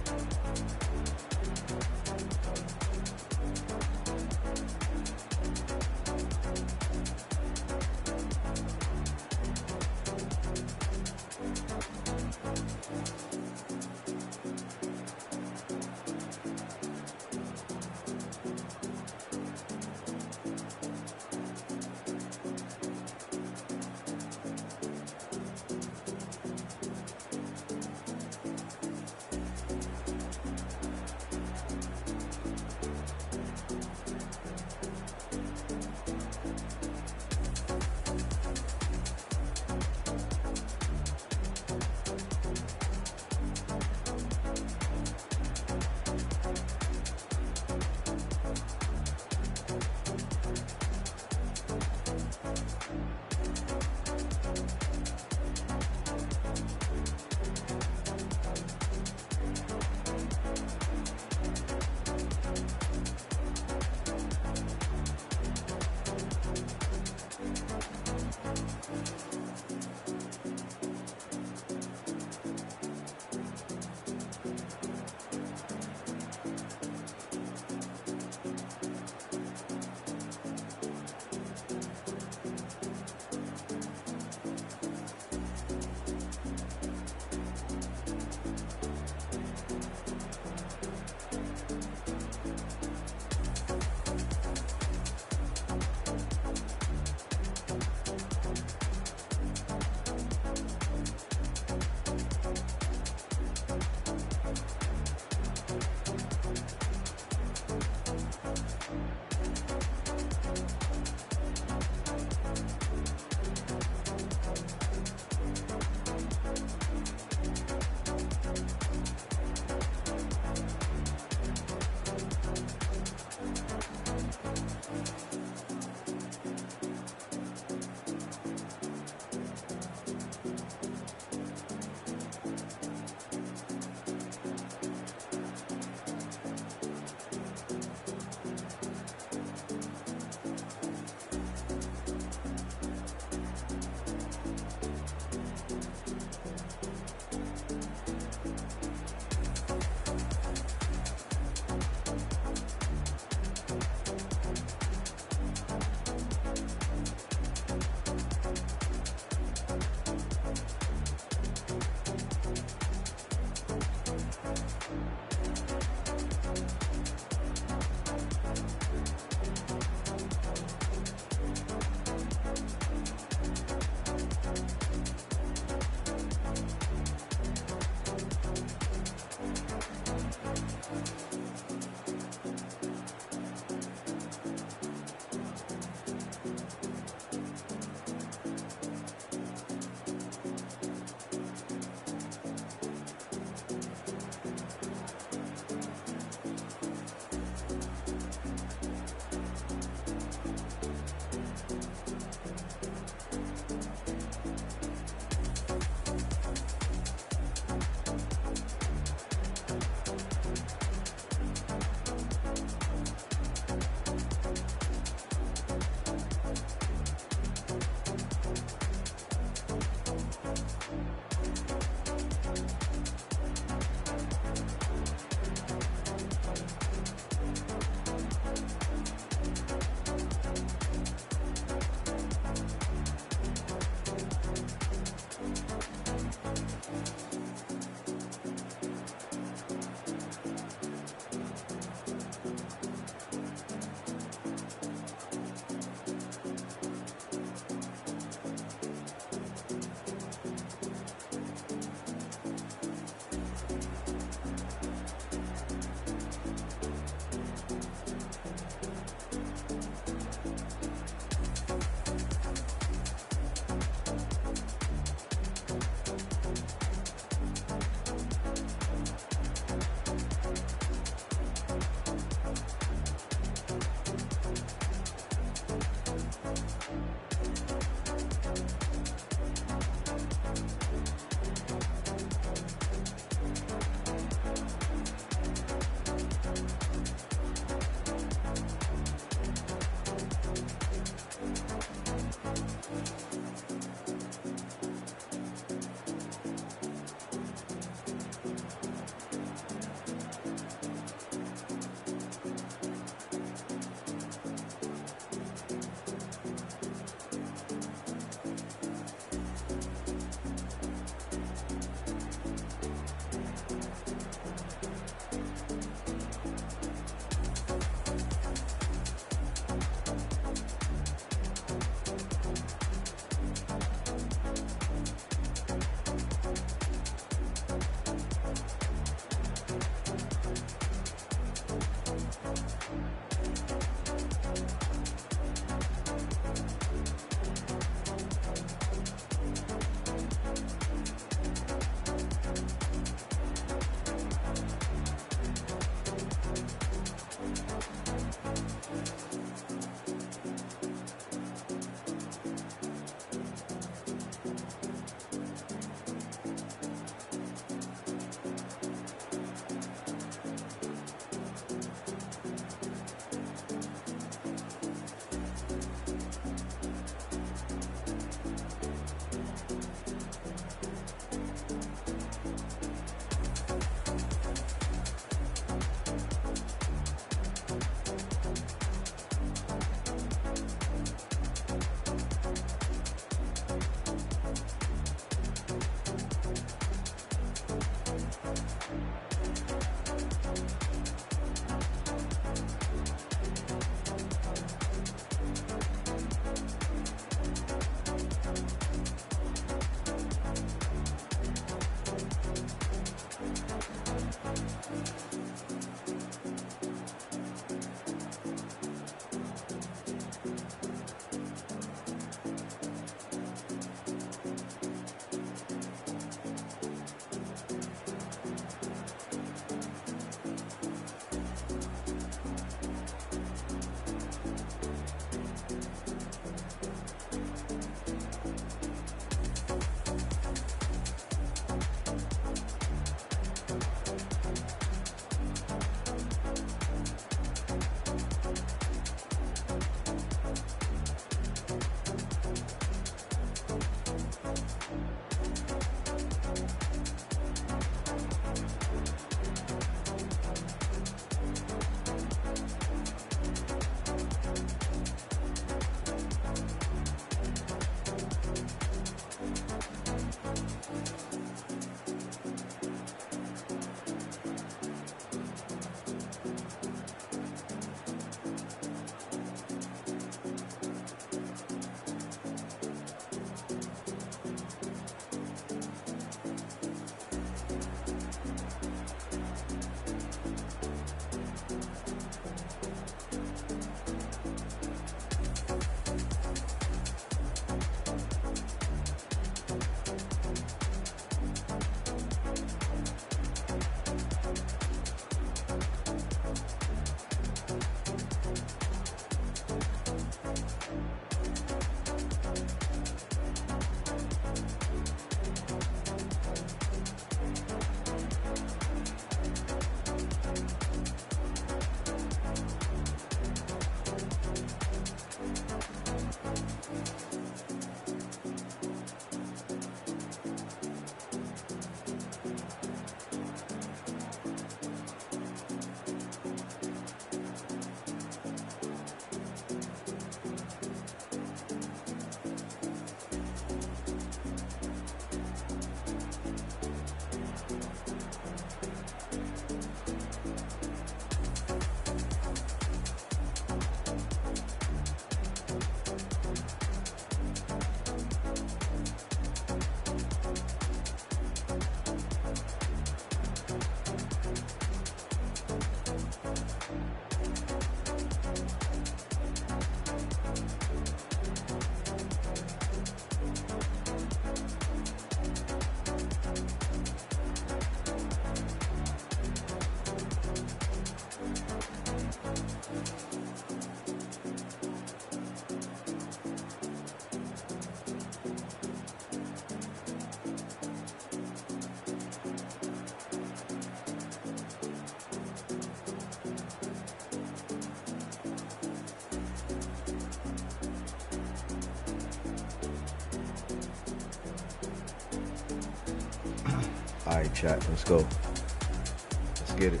All right, chat. Let's go. Let's get it.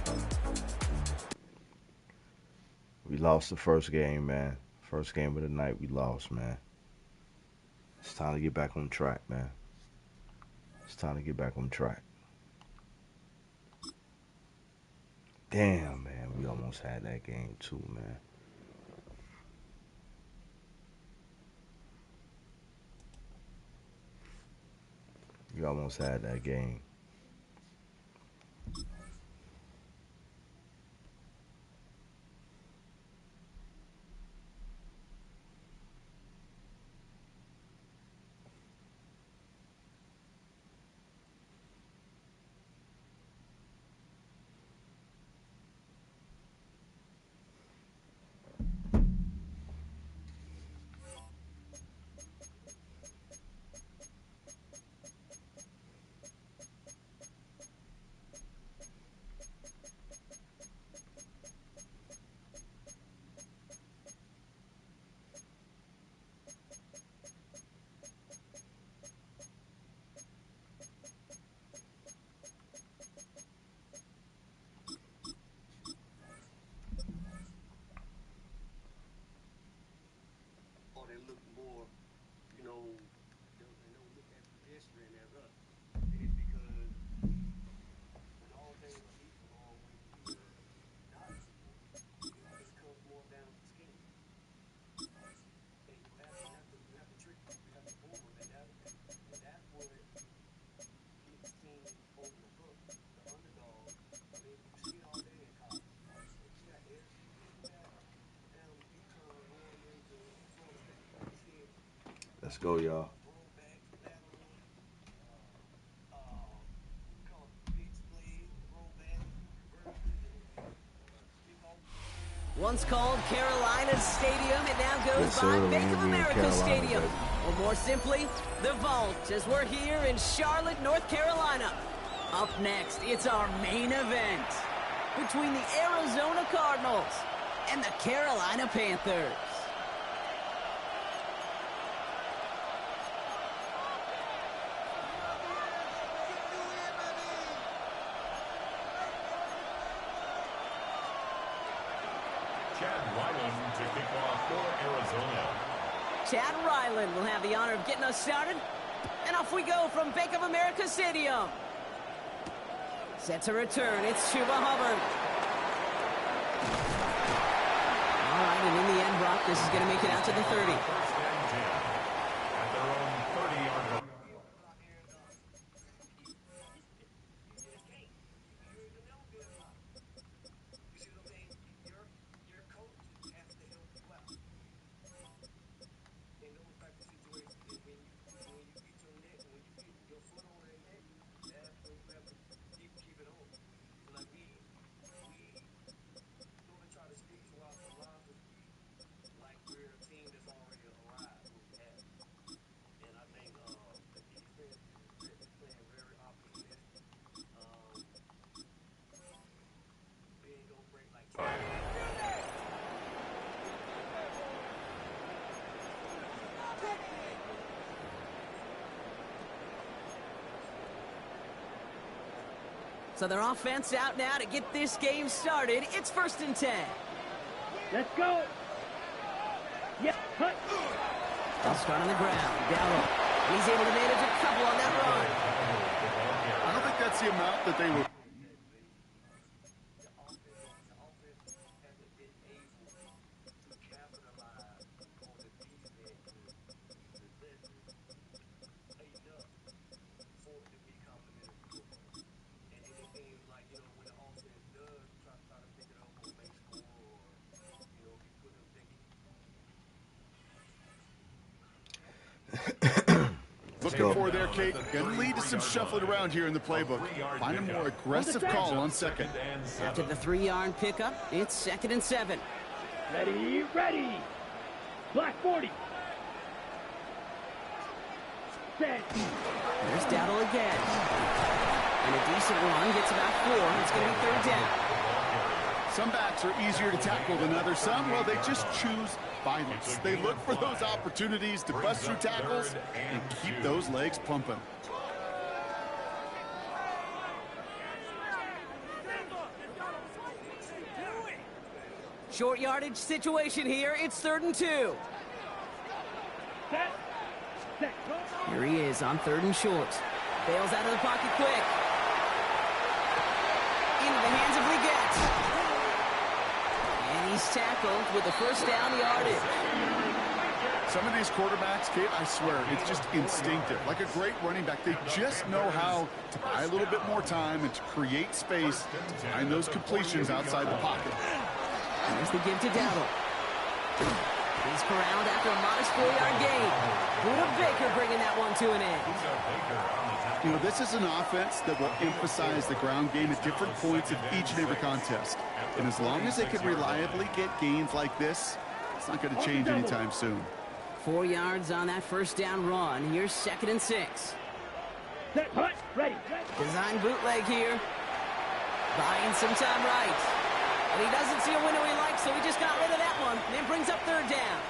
We lost the first game, man. First game of the night, we lost, man. It's time to get back on track, man. It's time to get back on track. Damn, man. We almost had that game, too, man. We almost had that game. Let's go, y'all. Once called Carolina Stadium, it now goes Yes, by sir. Bank of We'll be in America Carolina, Stadium. baby. Or more simply, the Vault, as we're here in Charlotte, North Carolina. Up next, it's our main event between the Arizona Cardinals and the Carolina Panthers. To kick off for Arizona. Chad Ryland will have the honor of getting us started. And off we go from Bank of America Stadium. Set to return, it's Chuba Hubbard. All right, and in the end, Brock, this is going to make it out to the 30. First and 10 at their own 30-yard line. So their offense out now to get this game started. It's 1st and 10. Let's go. Yes, cut. They'll start on the ground. Gallup. He's able to manage a couple on that run. I don't think that's the amount that they were. Looking for their Kate. Gonna lead to some shuffling around here in the playbook. Find a more aggressive call on second. After the 3-yard pickup, it's 2nd and 7. Ready, ready. Black 40. Set. There's Dowdle again. And a decent run gets about 4. It's going to be 3rd down. Some backs are easier to tackle than others. Some, well, they just choose violence. They look for those opportunities to bust through tackles and keep those legs pumping. Short yardage situation here. It's 3rd and 2. Set. Set. Here he is on 3rd and short. Bails out of the pocket quick. Into the hands of Leggett. And he's tackled with the first down yardage. Some of these quarterbacks, Kate, I swear, it's just instinctive. Like a great running back, they just know how to buy a little bit more time and to create space to find those completions outside the pocket. There's the give to Dowdle. He's corralled after a modest 4-yard gain. Buda Baker bringing that one to an end. You know, this is an offense that will emphasize the ground game at different points of each and every contest. And as long as they can reliably get gains like this, it's not going to change anytime soon. 4 yards on that first down run. Here's 2nd and 6. Set. Hut. Ready. Design bootleg here. Buying some time right. And he doesn't see a window he likes, so he just got rid of that one. And it brings up 3rd down.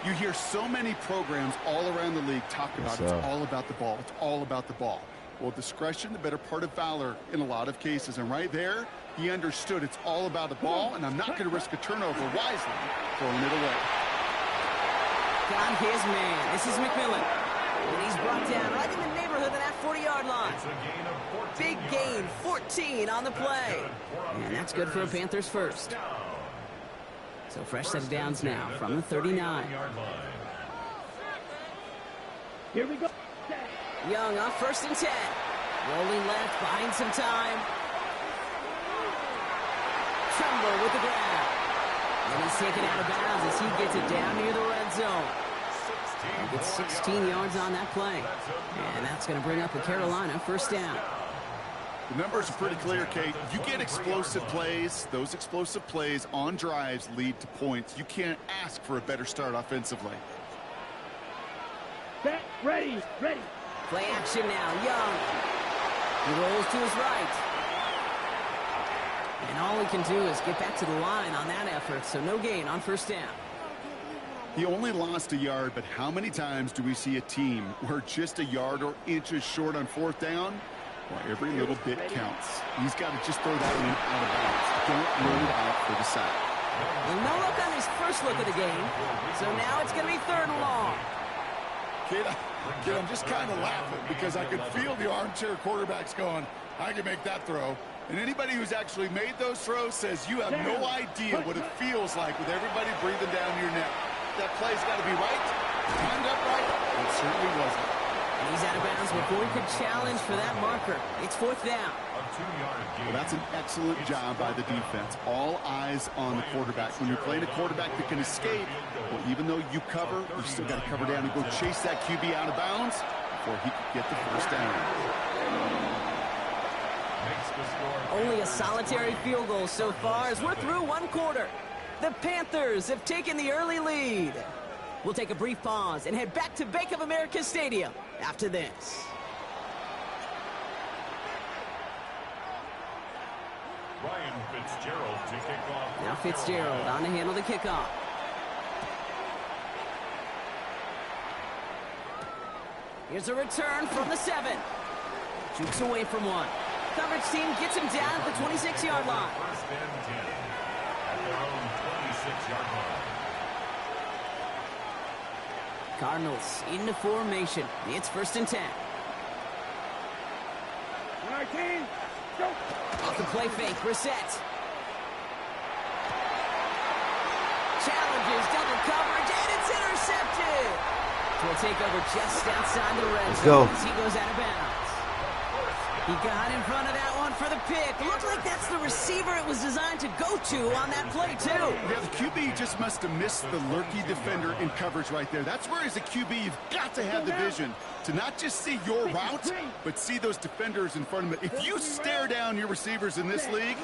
You hear so many programs all around the league talk about it's all about the ball. It's all about the ball. Well, discretion, the better part of valor in a lot of cases. And right there, he understood it's all about the ball, and I'm not going to risk a turnover wisely, throwing it away. Got his man. This is McMillan. And he's brought down right in the neighborhood of that 40-yard line. Big gain, 14 on the play. And that's good for a Panthers first. So fresh set of downs now from the 39. Here we go. Young on 1st and 10. Rolling left, buying some time. Tremble with the grab. And he's taken out of bounds as he gets it down near the red zone. He gets 16 yards on that play. And that's going to bring up a Carolina 1st down. The numbers are pretty clear, Kate. You get explosive plays. Those explosive plays on drives lead to points. You can't ask for a better start offensively. Set. Ready. Ready. Play action now. Young. He rolls to his right. And all he can do is get back to the line on that effort. So no gain on 1st down. He only lost a yard, but how many times do we see a team where just a yard or inches short on 4th down? Well, every little bit counts. He's got to just throw that one out of bounds. Don't run it out for the sack. And no look on his first look at the game. So now it's going to be 3rd and long. Kid, I'm just kind of laughing because I could feel the armchair quarterbacks going, I can make that throw. And anybody who's actually made those throws says you have no idea what it feels like with everybody breathing down your neck. That play's got to be right, timed up right. It certainly wasn't. And he's out of bounds before he could challenge for that marker. It's 4th down. Well, that's an excellent job by the defense. All eyes on the quarterback. When you're playing a quarterback that can escape, well, even though you cover, you still got to cover down and go chase that QB out of bounds before he could get the 1st down. Only a solitary field goal so far as we're through 1 quarter. The Panthers have taken the early lead. We'll take a brief pause and head back to Bank of America Stadium after this. Ryan Fitzgerald to kick off. Now Fitzgerald on to handle the kickoff. Here's a return from the 7. Jukes away from one. Coverage team gets him down at the 26-yard line. 1st and 10 at their own 26-yard line. Cardinals into formation. It's 1st and 10. 19. Go. Off the play fake, Brissett. Challenges, double coverage, and it's intercepted. We'll take over just outside the red zone as he goes out of bounds. He got in front of that one for the pick. Looked like that's the receiver it was designed to go to on that play, too. Yeah, the QB just must have missed the lurky defender in coverage right there. That's where, as a QB, you've got to have the vision to not just see your route, but see those defenders in front of it. If you stare down your receivers in this league,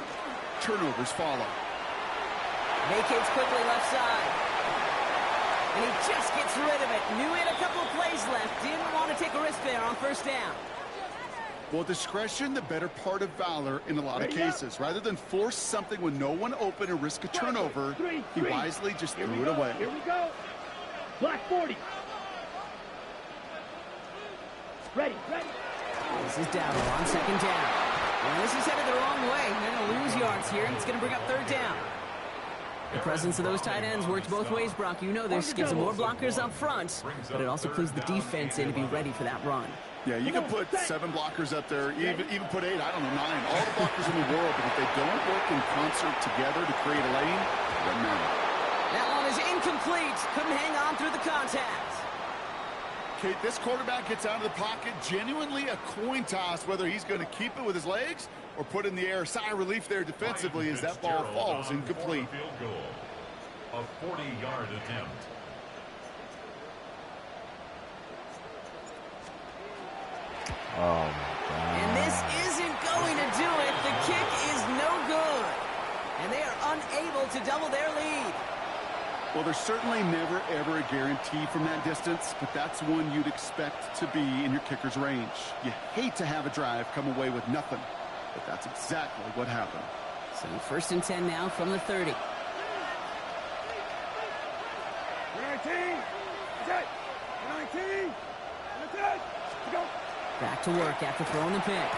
turnovers follow. Vacates quickly left side. And he just gets rid of it. Knew he had a couple of plays left. Didn't want to take a risk there on 1st down. Well, discretion, the better part of valor in a lot of cases. Rather than force something when no one open and risk a turnover, he wisely just threw it away. Here we go. Black 40. Ready. This is Dowdle on 2nd down. And this is headed the wrong way. They're going to lose yards here, and it's going to bring up 3rd down. The presence of those tight ends works both ways, Brock. You know this. Gives them more blockers up front, but it also clues the defense in to be ready for that run. Yeah, you can put 7 blockers up there, even put 8, I don't know, 9. All the blockers in the world, but if they don't work in concert together to create a lane, it doesn't matter. That one is incomplete. Couldn't hang on through the contact. Kate, this quarterback gets out of the pocket, genuinely a coin toss whether he's going to keep it with his legs or put it in the air. Sigh of relief there defensively as that ball falls incomplete. Field goal. A 40-yard attempt. Oh, my God. And this isn't going to do it. The kick is no good. And they are unable to double their lead. Well, there's certainly never, ever a guarantee from that distance, but that's one you'd expect to be in your kicker's range. You hate to have a drive come away with nothing, but that's exactly what happened. So 1st and 10 now from the 30. 19. Attack. 19. Attack. Go. Back to work after throwing the pick.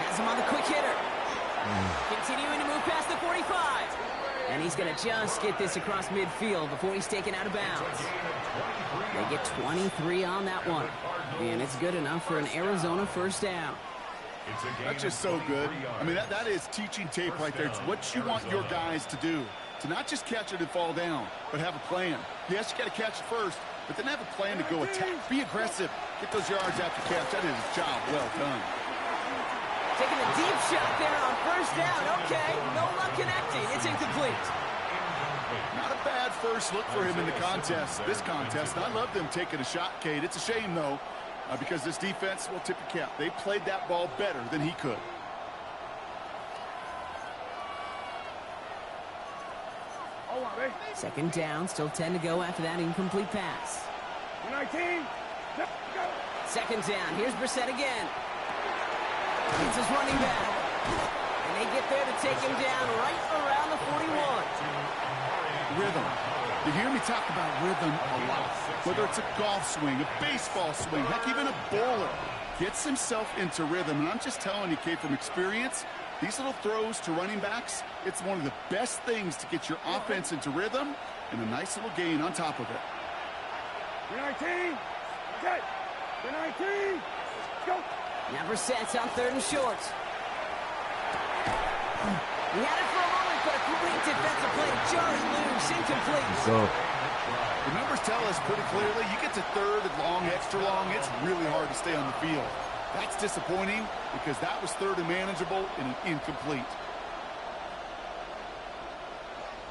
Has him on the quick hitter. Continuing to move past the 45. And he's going to just get this across midfield before he's taken out of bounds. They get 23 on that one. And it's good enough for an Arizona first down. That's just so good. I mean, that is teaching tape right there. It's what you want your guys to do. To not just catch it and fall down, but have a plan. Yes, you got to catch it first, but then have a plan to go attack. Be aggressive. Get those yards after catch. That is a job well done. Taking a deep shot there on 1st down. Okay, no luck connecting. It's incomplete. Not a bad first look for him in the contest. This contest, and I love them taking a shot, Cade. It's a shame, though, because this defense will tip your cap. They played that ball better than he could. Second down, still 10 to go after that incomplete pass. 19. Go. 2nd down, here's Brissett again. It's his running back. And they get there to take him down right around the 41. Rhythm. You hear me talk about rhythm a lot. Whether it's a golf swing, a baseball swing, heck, even a bowler gets himself into rhythm. And I'm just telling you, Kate, from experience, these little throws to running backs, it's one of the best things to get your offense into rhythm and a nice little gain on top of it. 19. Okay. 19. Go. Now Brissett's on 3rd and short. He had it for a moment, but a great defensive play. Jarring loose, incomplete. So, The numbers tell us pretty clearly, you get to 3rd and long, extra long, it's really hard to stay on the field. That's disappointing because that was 3rd and manageable and an incomplete.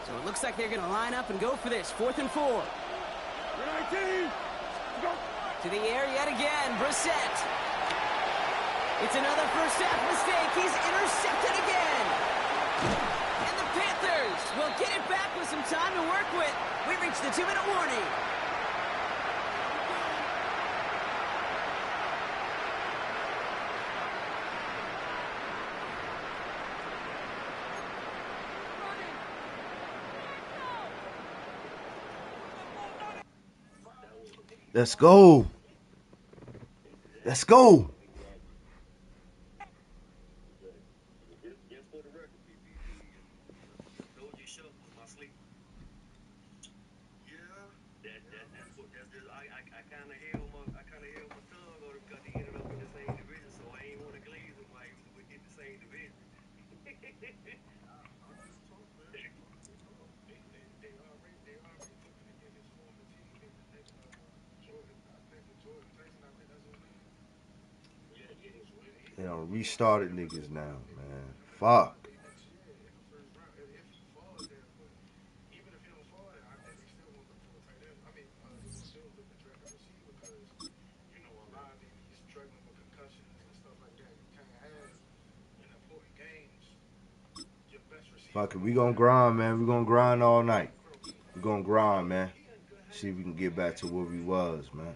So it looks like they're going to line up and go for this. 4th and 4. 19. Go. To the air yet again. Brissett. It's another first half mistake. He's intercepted again. And the Panthers will get it back with some time to work with. We reached the 2-minute warning. let's go. Let's go. They done restarted niggas now, man. Fuck. Fuck it, we gonna grind, man. We gonna grind all night. We gonna grind, man. See if we can get back to where we was, man.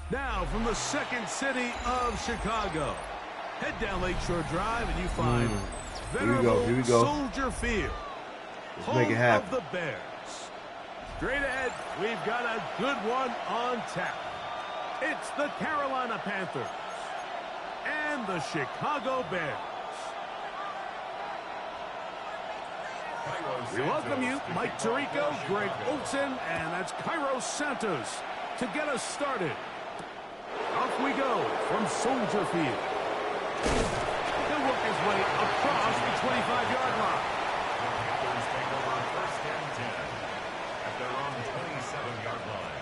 Now from the second city of Chicago, head down Lakeshore Drive and you find venerable Here we go. Soldier Field, Let's home make it happen. of the Bears. Straight ahead, we've got a good one on tap. It's the Carolina Panthers and the Chicago Bears. We welcome you, Mike Tirico, Greg Olson, and that's Cairo Santos to get us started. Off we go from Soldier Field. He'll work his way across the 25-yard line. Panthers take over first and 10 at their own 27-yard line.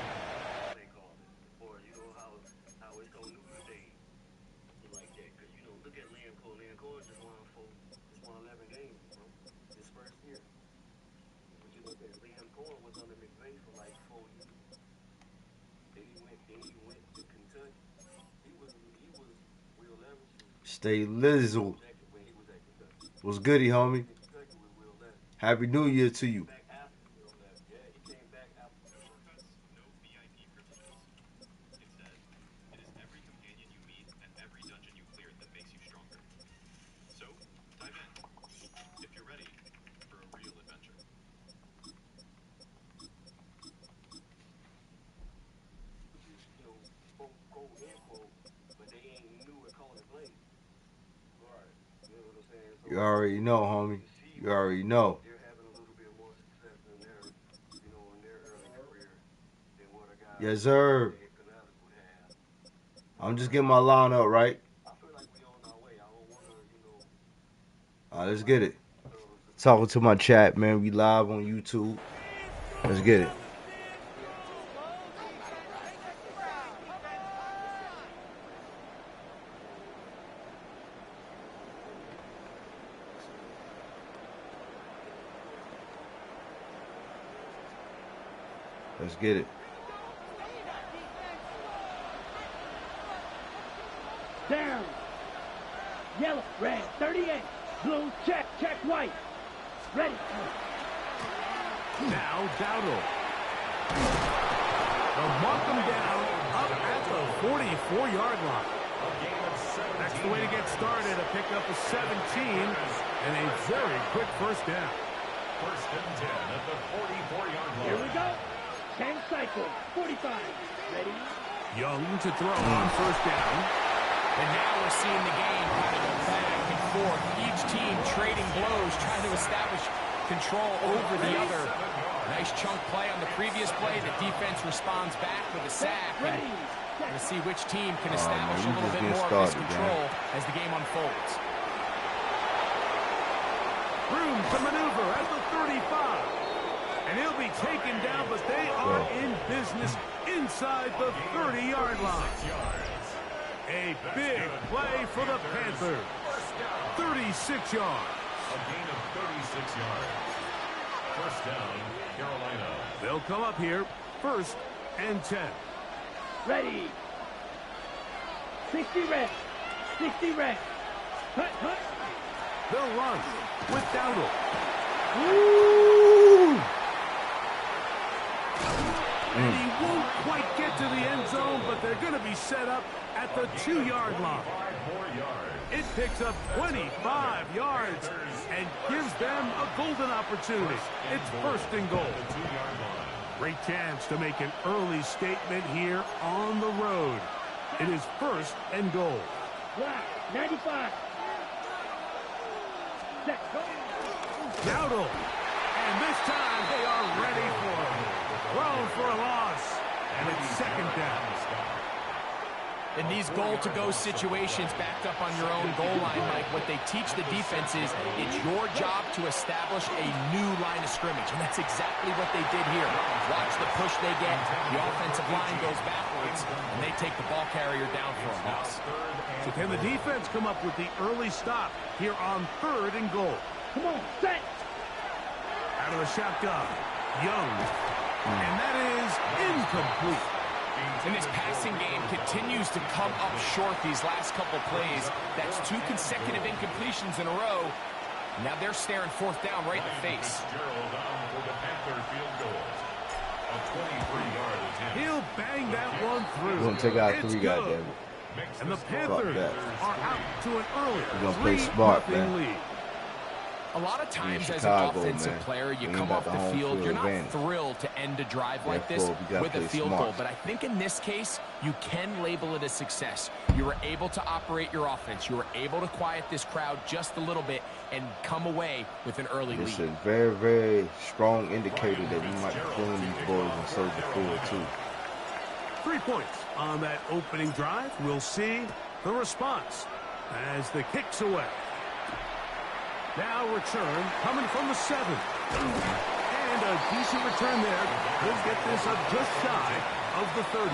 Stay Lizzle. What's goody, homie? Happy New Year to you. You already know, homie. You already know. Yes, sir. I'm just getting my line up, right? All right, let's get it. Talking to my chat, man. We live on YouTube. Let's get it. Let's get it. Down. Yellow, red, 38. Blue, check, white. Ready. Now Dowdle. They'll mark them down up at the 44-yard line. That's the way to get started. A pickup of 17 and a very quick first down. First and 10 at the 44-yard line. Here we go. 10 cycle, 45. Ready? Young to throw on first down. And now we're seeing the game kind of go back and forth. Each team trading blows, trying to establish control over the other. Nice chunk play on the previous play. The defense responds back with a sack. And we're going to see which team can establish a little bit more of this control as the game unfolds. Room to maneuver at the 35. And he'll be taken down, but they are in business inside the 30-yard line. A big play for the Panthers. 36 yards. A gain of 36 yards. First down, Carolina. They'll come up here, first and 10. Ready. 60 red. 60 red. Hut, hut. They'll run with Dowdle. Woo! And he won't quite get to the end zone, but they're going to be set up at the 2-yard line. It picks up 25 yards and gives them a golden opportunity. It's first and goal. Great chance to make an early statement here on the road. It is first and goal. Black, 95. Set, go. Dowdle. And this time they are ready for him. Thrown for a loss. And it's second down. In these goal-to-go situations backed up on your own goal line, Mike, what they teach the defense is it's your job to establish a new line of scrimmage, and that's exactly what they did here. Watch the push they get. The offensive line goes backwards, and they take the ball carrier down for a loss. So can the defense come up with the early stop here on third and goal? Come on, set. Out of the shotgun, Young. And that is incomplete. And this passing game continues to come up short these last couple plays. That's 2 consecutive incompletions in a row. Now they're staring fourth down right in the face. He'll bang that one through. We're going to take out It's 3, good. goddammit. And the Panthers are out to an early We're going to play smart, man. lead. A lot of times as Chicago, an offensive man. player, you We come ain't off got the the home field, field you're not advantage. thrilled to end a drive like this Therefore, we gotta with a play field smart. goal. But I think in this case, you can label it a success. You were able to operate your offense. You were able to quiet this crowd just a little bit and come away with an early It's lead. a very, very strong indicator that we might be pulling these boys in Soldier Field, too. 3 points on that opening drive. We'll see the response as the kick's away. Now return coming from the 7. And a decent return there. We'll get this up just shy of the 30.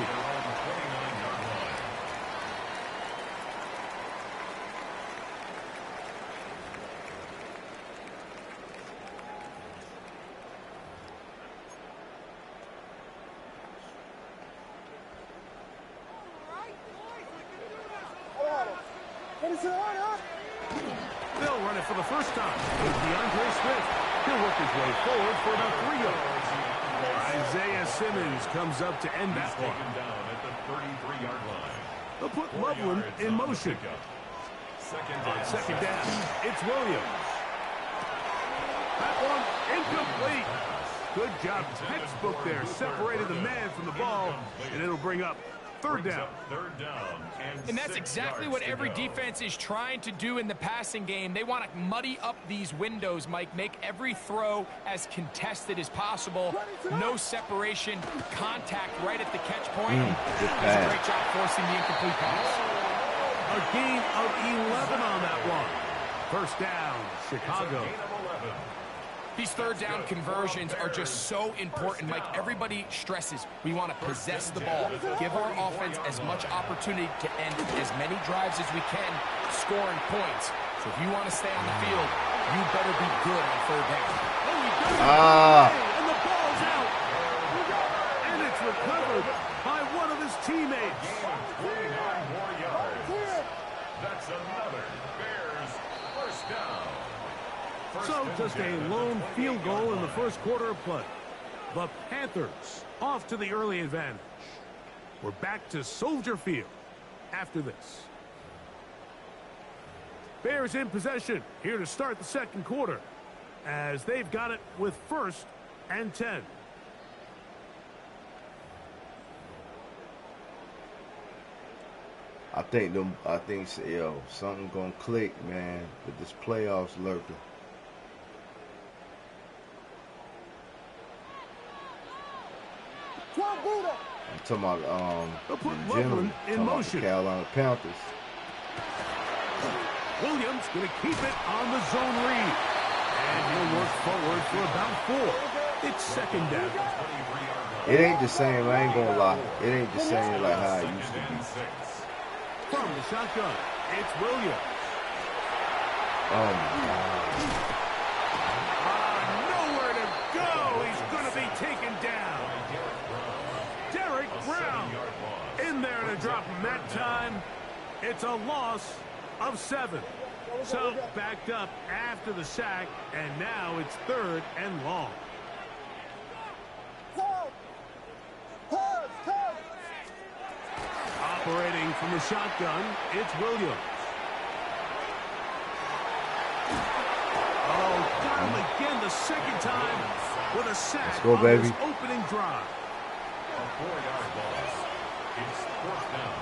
They'll run it for the first time. With DeAndre Swift. He'll work his way forward for about 3 yards. Isaiah Simmons comes up to end that one. They'll put Loveland in motion. On second down, it's Williams. That one incomplete. Good job, textbook there. Separated the man from the ball, and it'll bring up third down. And that's exactly what every defense is trying to do in the passing game. They want to muddy up these windows, Mike, make every throw as contested as possible. No separation, contact right at the catch point. Does a great job forcing the incomplete pass. A gain of 11 on that one. First down, Chicago. These third down conversions are just so important, Mike. Everybody stresses we want to possess the ball, give our offense as much opportunity to end as many drives as we can, scoring points. So if you want to stay on the field, you better be good on third down. And the ball's out. And it's recovered by one of his teammates. 49 more yards. That's another Bears first down. So just a lone field goal in the first quarter of play. The Panthers off to the early advantage. We're back to Soldier Field after this. Bears in possession here to start the second quarter as they've got it with 1st and 10. I think something gonna click, man, with this playoffs lurking. I'm talking about in general, in motion. the Carolina Panthers. Williams going to keep it on the zone read. And he'll work forward for about 4. It's second down. It ain't the same, I ain't gonna lie. It ain't the same like how it used to be. From the shotgun, it's Williams. Oh my God. Nowhere to go. He's going to be taken down. Derek Brown in there to drop him that time. It's a loss of 7. So backed up after the sack, and now it's 3rd and long. Operating from the shotgun, it's Williams. Oh, got him again the second time with a sack. Let's go, on baby. this opening drive. A 4-yard loss. It's 4th down.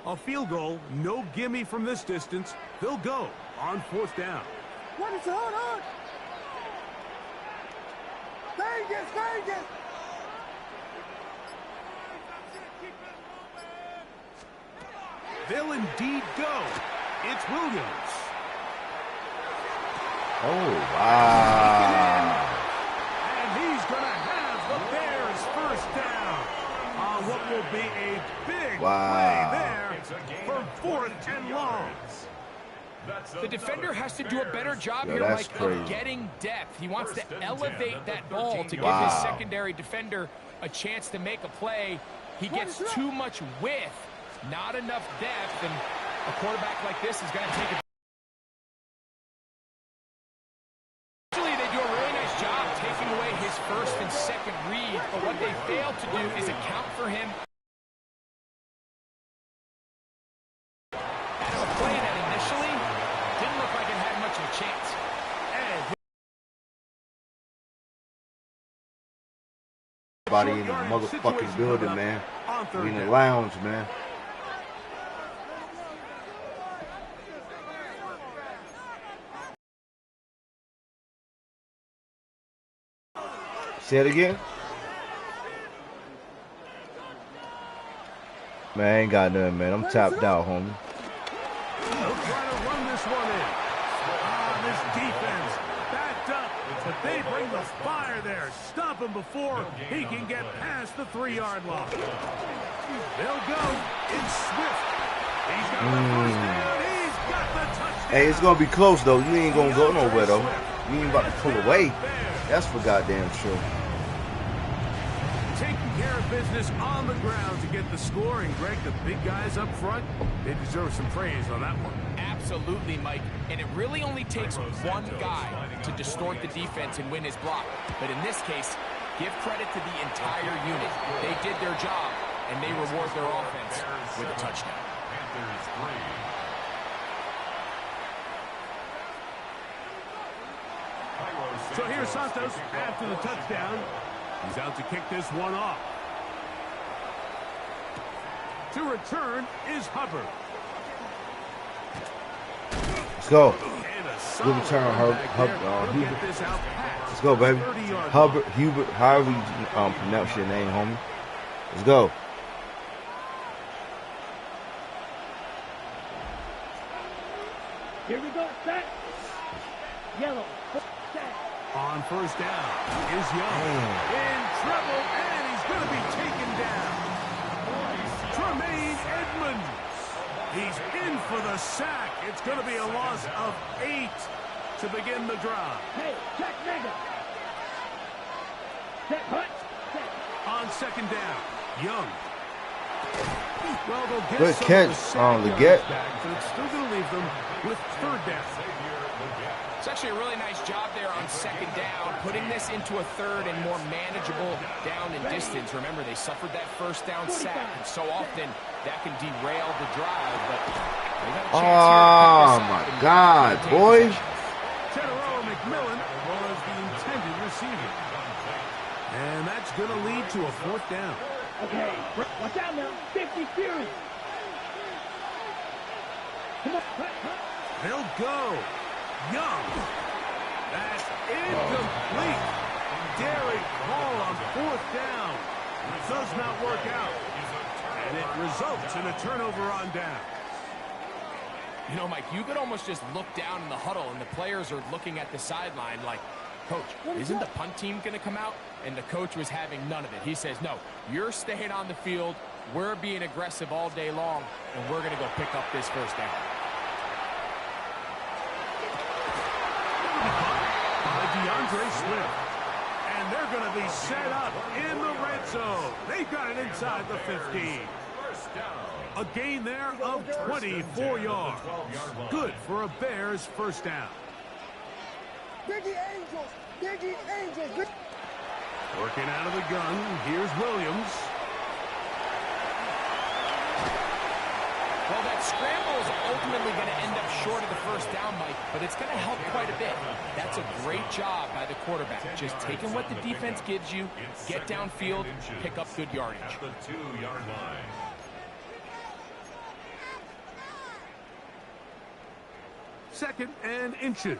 A field goal, no gimme from this distance. They'll go on 4th down. What is on? Vegas! They'll indeed go. It's Williams. Oh, wow. And he's going to have the Bears first down on what will be a big Wow. play there for 4th and long. The defender has to do a better job here, Mike, of getting depth. He wants to elevate that ball to give his secondary defender a chance to make a play. He gets too much width, not enough depth, and a quarterback like this is going to take it. Usually they do a really nice job taking away his first and second read, but what they fail to do is account for him. Out of a play that initially didn't look like it had much of a chance. Everybody in the motherfucking building, man. We in the lounge, man. Say it again. Man, I ain't got nothing, man. I'm tapped out, homie. They'll try to run this one in. This defense backed up, but they bring the fire there. Stop him before he can get past the 3-yard line. They'll go in Swift. He's got the first down. He's got the touchdown. Hey, it's gonna be close though. You ain't gonna go nowhere though. You ain't about to pull away. That's for goddamn sure. Taking care of business on the ground to get the score, and Greg, the big guys up front, they deserve some praise on that one. Absolutely, Mike. And it really only takes one guy to distort the defense and win his block. But in this case, give credit to the entire unit. They did their job, and they reward their offense with a touchdown. So here's Santos after the touchdown. He's out to kick this one off. To return is Hubbard. Let's go. Good return, Hubert. Let's go, baby. Hubbard, Hubert, however you pronounce your name, homie. Let's go. Here we go, set. Yellow. Set. On first down is Young. In trouble, and he's going to be taken down. Tremaine Edmonds. He's in for the sack. It's going to be a loss of 8 to begin the drive. Hey, check mega. Set, hut. Set. On second down, Young. Well, they'll get good catch on Leggett. But it's still going to leave them with third down. It's actually a really nice job there on second down, putting this into a third and more manageable down and distance. Remember, they suffered that first down sack, and so often that can derail the drive. But they got a chance oh, my God, boy. Teteroa McMillan was the intended receiver. And that's going to lead to a fourth down. Okay, watch out now. 50 Fury. Come on, hut, hut. They'll go. Young. That's incomplete. Derek Hall on fourth down. It does not work out. And it results in a turnover on down. You know, Mike, you could almost just look down in the huddle, and the players are looking at the sideline like, Coach, isn't the punt team going to come out? And the coach was having none of it. He says, no, you're staying on the field. We're being aggressive all day long, and we're going to go pick up this first down. DeAndre Swift. And they're going to be set up in the red zone. They've got it inside the 15. A gain there of 24 yards. Good for a Bears first down. Biggie Angels. Biggie Angels. Working out of the gun. Here's Williams. Well, that scramble is ultimately going to end up short of the first down, Mike, but it's going to help quite a bit. That's a great job by the quarterback. Just taking what the defense gives you, get downfield, pick up good yardage. At the 2-yard line. Second and inches.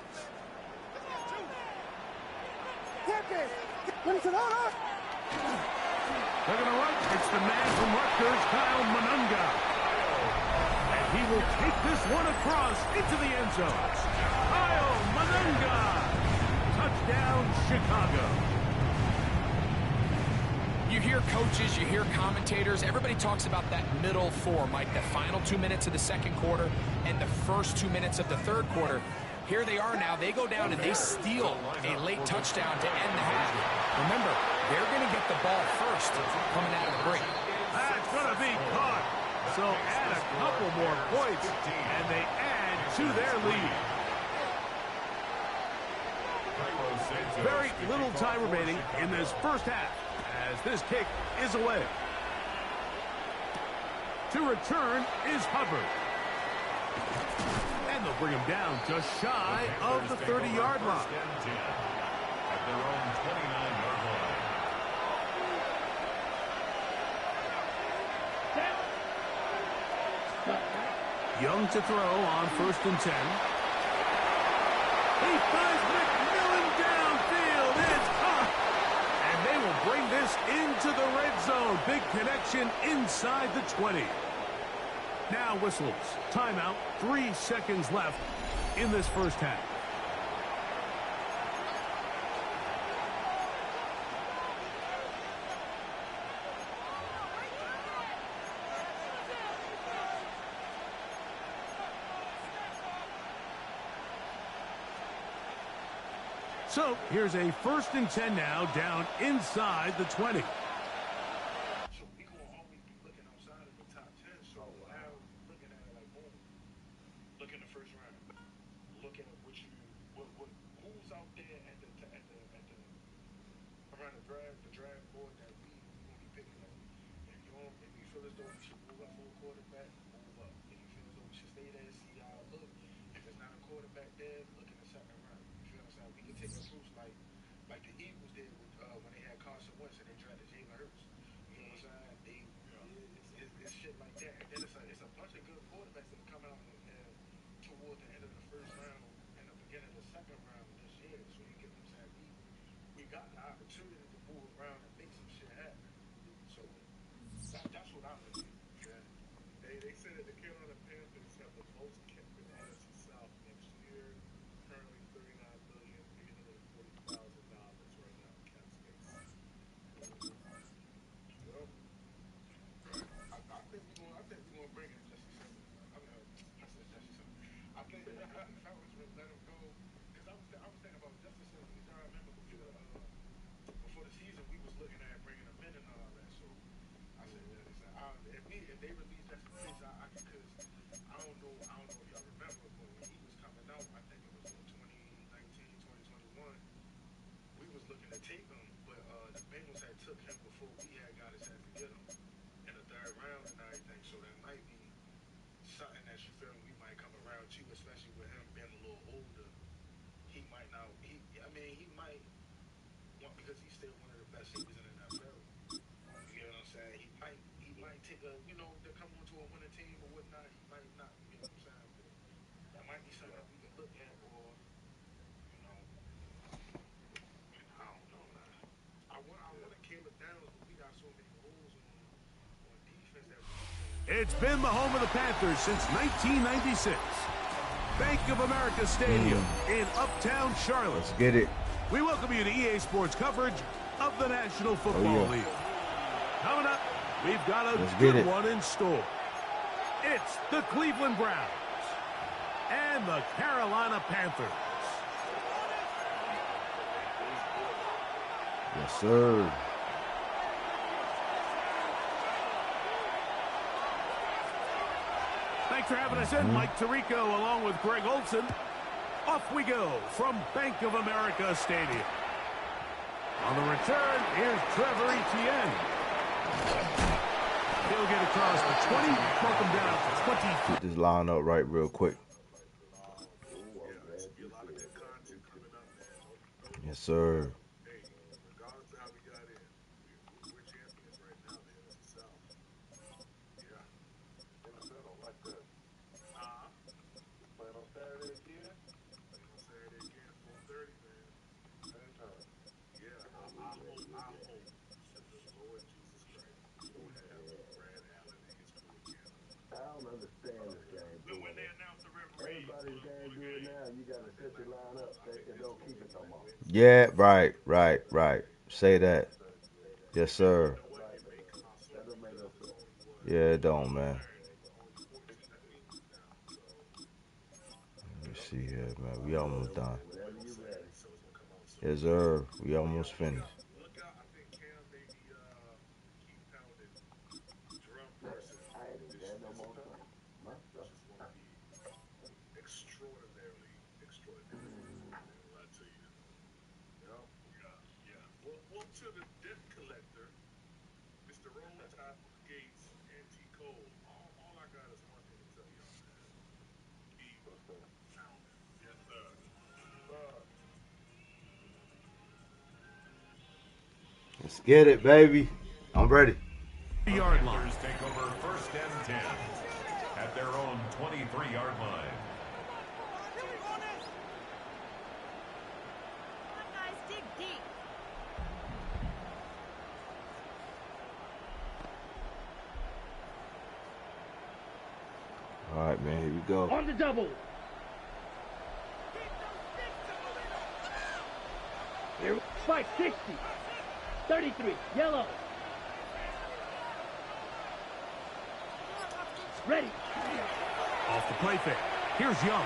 They're going to run. It's the man from Rutgers, Kyle Monunga. And he will take this one across into the end zone. Kyle Monunga. Touchdown, Chicago. You hear coaches, you hear commentators, everybody talks about that middle four, Mike, the final 2 minutes of the second quarter and the first 2 minutes of the third quarter. Here they are now. They go down and they steal a late touchdown to end the half. Remember, they're going to get the ball first coming out of the break. That's going to be caught. So add a couple more points, and they add to their lead. Very little time remaining in this first half as this kick is away. To return is Hubbard. And they'll bring him down just shy of the 30-yard line. At their own 29-yard line. Young to throw on 1st and 10. He finds McMillan downfield. It's caught. And they will bring this into the red zone. Big connection inside the 20. Now whistles. Timeout. 3 seconds left in this first half. So here's a 1st and 10 now, down inside the 20. So we gonna always be looking outside of the top 10. So now looking at it like, boom, look in the first round. Look at who's out there around the draft board that we gonna be picking up. If you feel as though we should move up for a quarterback, move up. If you feel as though we should stay there, see how it look. If it's not a quarterback there, look in the second round. You feel what I'm saying? We can take approach like the Eagles did with when they had Carson Wentz and they drafted Jalen Hurts. You know what I'm saying? It's shit like that. And then it's a bunch of good quarterbacks that come out toward the end of the first round and the beginning of the second round this year. So you get what I'm saying? We got the opportunity to move around and make some shit happen. So that's what I'm looking at. Yeah. They said that the Carolina Panthers have the most cap in the NFC South next year. Currently $39,340,000 right now in cap space. Well, I think we're gonna bring in Jesse Simmons. I said Jesse Simmons. I think if I was to let him go, because I was thinking about Jesse Simmons. Because I remember before the season we was looking at bringing him in and all that. So I said, if they release Jesse Simmons, because I don't know if y'all remember, but when he was coming out, I think it was in 2019, 2021. We was looking to take him, but the Bengals had took him before we had got a chance to get him in the 3rd round and everything. So that might be something that you feel we might come around to, especially with him being a little older. He might not. He might want, because he's still one of the best safeties in the NFL. You know what I'm saying? He might take to come onto a winning team or whatnot. He might not. You know what I'm saying? But that might be something that we can look at, or I don't know, man. I want to Caleb Downs, but we got so many holes on defense that It's been the home of the Panthers since 1996. Bank of America Stadium in Uptown Charlotte. Let's get it. We welcome you to EA Sports coverage of the National Football League. Coming up, we've got a good one in store. It's the Cleveland Browns and the Carolina Panthers. Yes, sir. Thanks for having us in, Mike Tirico, along with Greg Olson. Off we go from Bank of America Stadium. On the return, here's Trevor Etienne. He'll get across the 20, mark him down to 20. Get this line up right real quick. Yes, sir. Yeah, right. Say that. Yes, sir. matter what you make constantly because there's only what Yeah, it don't, man. only 42 games now. So Let me you know, see here, man. We almost done. so it's gonna come out soon. Yes, sir. We almost finished. Look out! I think Cam maybe keep pounding drum person. This upcoming match is going to be extraordinarily fun. I ain't gonna lie to you. Yeah, yeah. Well, to the debt collector, Mr. Roll Top Gates, Auntie Cole. All I got is one thing to tell y'all, man. Keep pounding. Yes, sir. Let's get it, baby. I'm ready. Yard line. Panthers take over first and 10 at their own 23-yard line. Guys, dig deep. All right, man. Here we go. On the double. Here, spike 60. 33. Yellow. Ready. Off the play fake. Here's Young.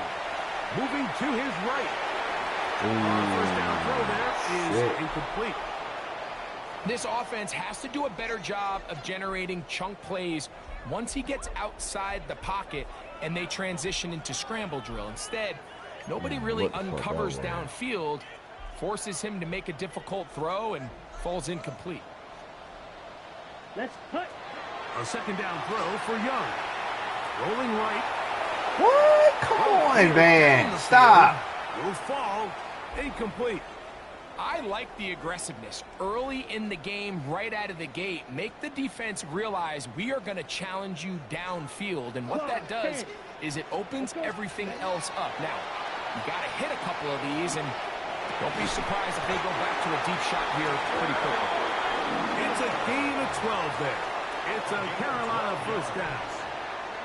Moving to his right. First down throw there is incomplete. This offense has to do a better job of generating chunk plays once he gets outside the pocket and they transition into scramble drill. Instead, nobody really uncovers downfield, forces him to make a difficult throw, and falls incomplete. Let's cut. A second down throw for Young. Rolling right. What? Come on, man. Stop. Will fall. Incomplete. I like the aggressiveness early in the game, right out of the gate. Make the defense realize we are going to challenge you downfield, and what that does is it opens everything else up. Now, you got to hit a couple of these, and don't be surprised if they go back to a deep shot here pretty quickly. It's a gain of 12 there. It's a Carolina first down.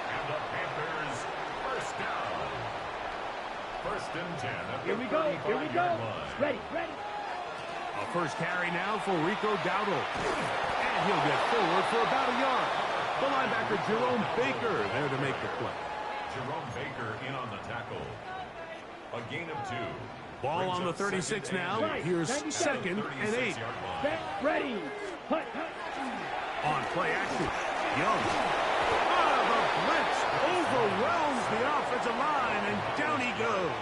And the Panthers first down. First and 10 at Here the we go. Here we go. 35-yard line. Ready. Ready. A first carry now for Rico Dowdle. And he'll get forward for about a yard. The linebacker Jerome Baker there to make the play. Jerome Baker in on the tackle. A gain of 2. Ball Brings on the up 36 second now. Right. Here's 97. second and 8. 36-yard line. Set. Ready. Hut. Hut. On play action. Young. Ah, the blitz overwhelms the offensive line, and down he goes.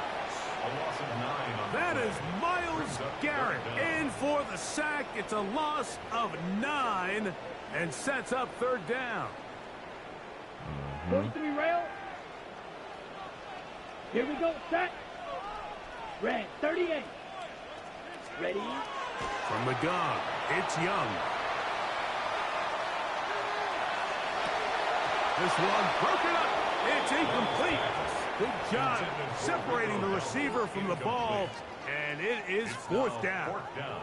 A loss of 9 on the That play. is Miles Brings up Garrett third down. in for the sack. It's a loss of 9 and sets up third down. 43 rail. Here we go. Set. Red. 38. Ready. From the gun, it's Young. This one broken up. It's incomplete. Good job separating the receiver from the ball, and it is fourth down. Fourth down.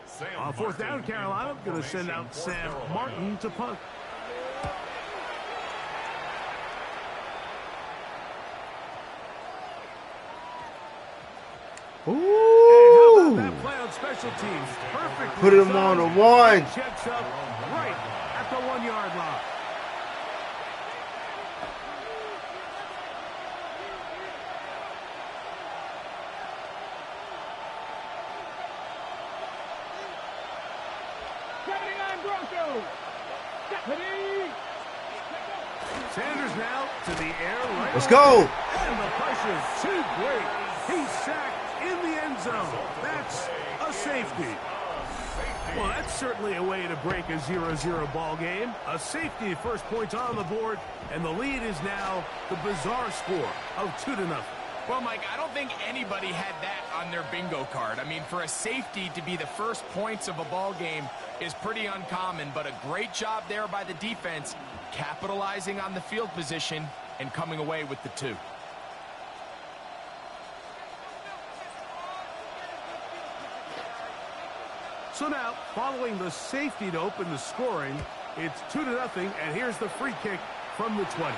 Sam On fourth down, Martin Carolina in going to send formation out for Sam Carolina. Martin to punt. And how about that play on special teams? Perfect. Put him on the one. Checks up right at the 1 yard line. Sanders now to the air. Right Let's away. go. And the pressure's too great. He's sacked in the end zone. That's a safety. Well, that's certainly a way to break a 0-0 ball game. A safety, first points on the board, and the lead is now the bizarre score of 2-0. Well, Mike, I don't think anybody had that on their bingo card. I mean, for a safety to be the first points of a ball game is pretty uncommon, but a great job there by the defense, capitalizing on the field position and coming away with the 2. So now, following the safety to open the scoring, it's 2-0, and here's the free kick from the 20.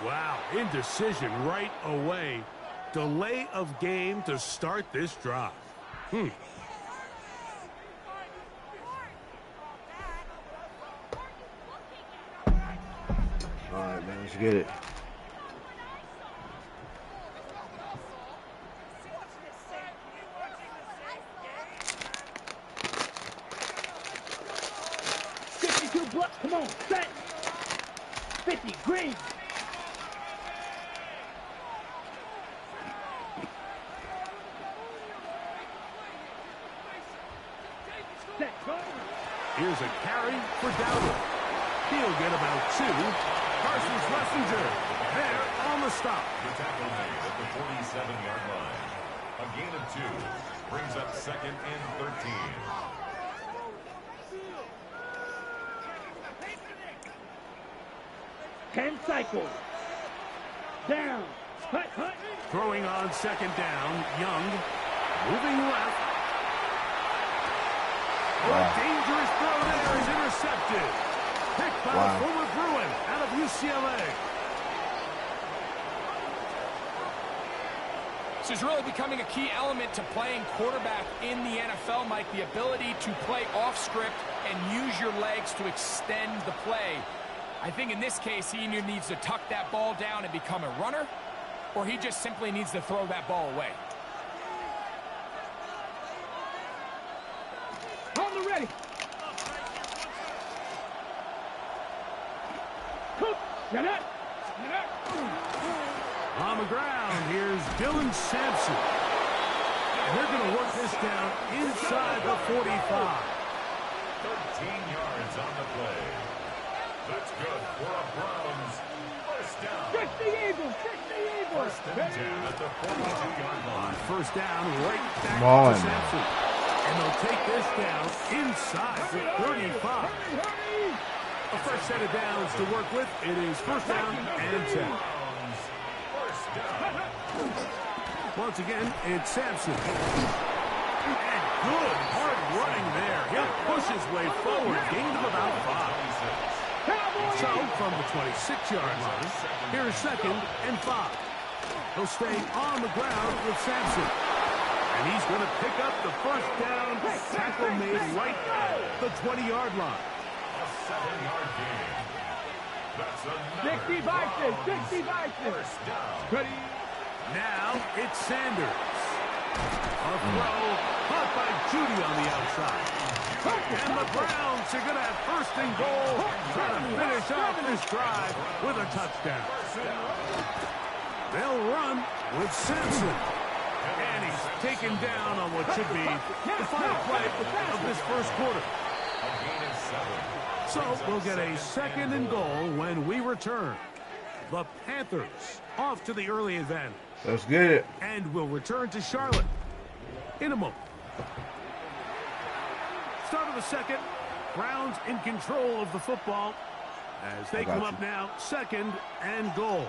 Wow, indecision right away. Delay of game to start this drive. All right, man, let's get it. Come on, set. 50, green. Set, go. Here's a carry for Dowdle. He'll get about 2. Parsons Messenger there on the stop. The tackle made at the 47-yard line. A gain of 2 brings up 2nd and 13. 10 cycles. Down. Hut, hut. Throwing on 2nd down. Young moving left. Oh, a dangerous throw there is intercepted. Picked by the former Bruin out of UCLA. This is really becoming a key element to playing quarterback in the NFL, Mike. The ability to play off script and use your legs to extend the play. I think in this case, he either needs to tuck that ball down and become a runner, or he just simply needs to throw that ball away. On the ready. Shut up. Shut up. On the ground, here's Dylan Sampson. And they're going to work this down inside the 45. 13 yards on the play. That's good for a Browns first down. Fix the Eagles. Fix the Eagles. First and 10 at the 42-yard line. First down, right back on. to Sampson. And they'll take this down inside the 35. A fresh set of downs to work with. It is first down and 10. Browns first down. Once again, it's Sampson. And good hard running there. He'll push his way forward. Gain of about 5. So, from the 26-yard line, here's 2nd and 5. He'll stay on the ground with Sampson. And he's going to pick up the first down. Tackle made right at the 20-yard line. A 7-yard gain. That's another 60 Vikings. 60 Vikings. first down. Ready. Now, it's Sanders. A throw caught by Judy on the outside. And the Browns are going to have first and goal, trying to finish off this drive with a touchdown. They'll run with Sampson. And he's taken down on what should be the final play of this first quarter. A gain of 7. So we'll get a 2nd and goal when we return. The Panthers off to the early advantage. Let's get it. And we'll return to Charlotte in a moment. Start of the second. Browns in control of the football as they come up now, 2nd and goal.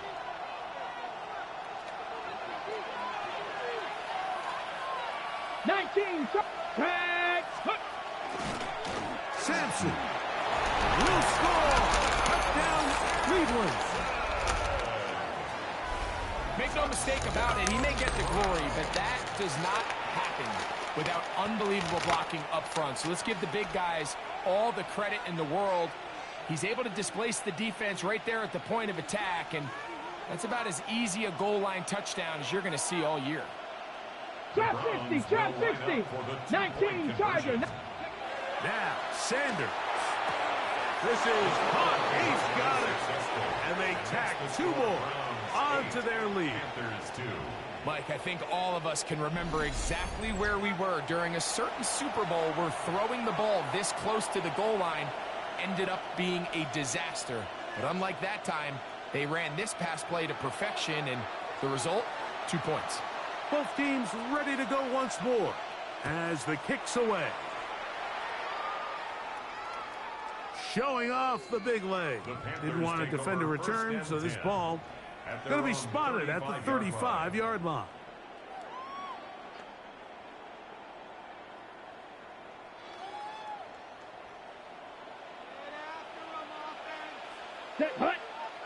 Sampson will score. Touchdown, Cleveland. Make no mistake about it, he may get the glory, but that does not happen without unbelievable blocking up front. So let's give the big guys all the credit in the world. He's able to displace the defense right there at the point of attack, and that's about as easy a goal line touchdown as you're going to see all year. Trap 60, trap 60. 19 Charger. Now, Sanders. This is hot. He's got it. And they tack 2 more onto their lead. Mike, I think all of us can remember exactly where we were during a certain Super Bowl where throwing the ball this close to the goal line ended up being a disaster. But unlike that time, they ran this pass play to perfection, and the result, 2 points. Both teams ready to go once more as the kick's away. Showing off the big leg. Didn't want to defend a return, so this ball going to be spotted at the 35-yard line. Set, hut.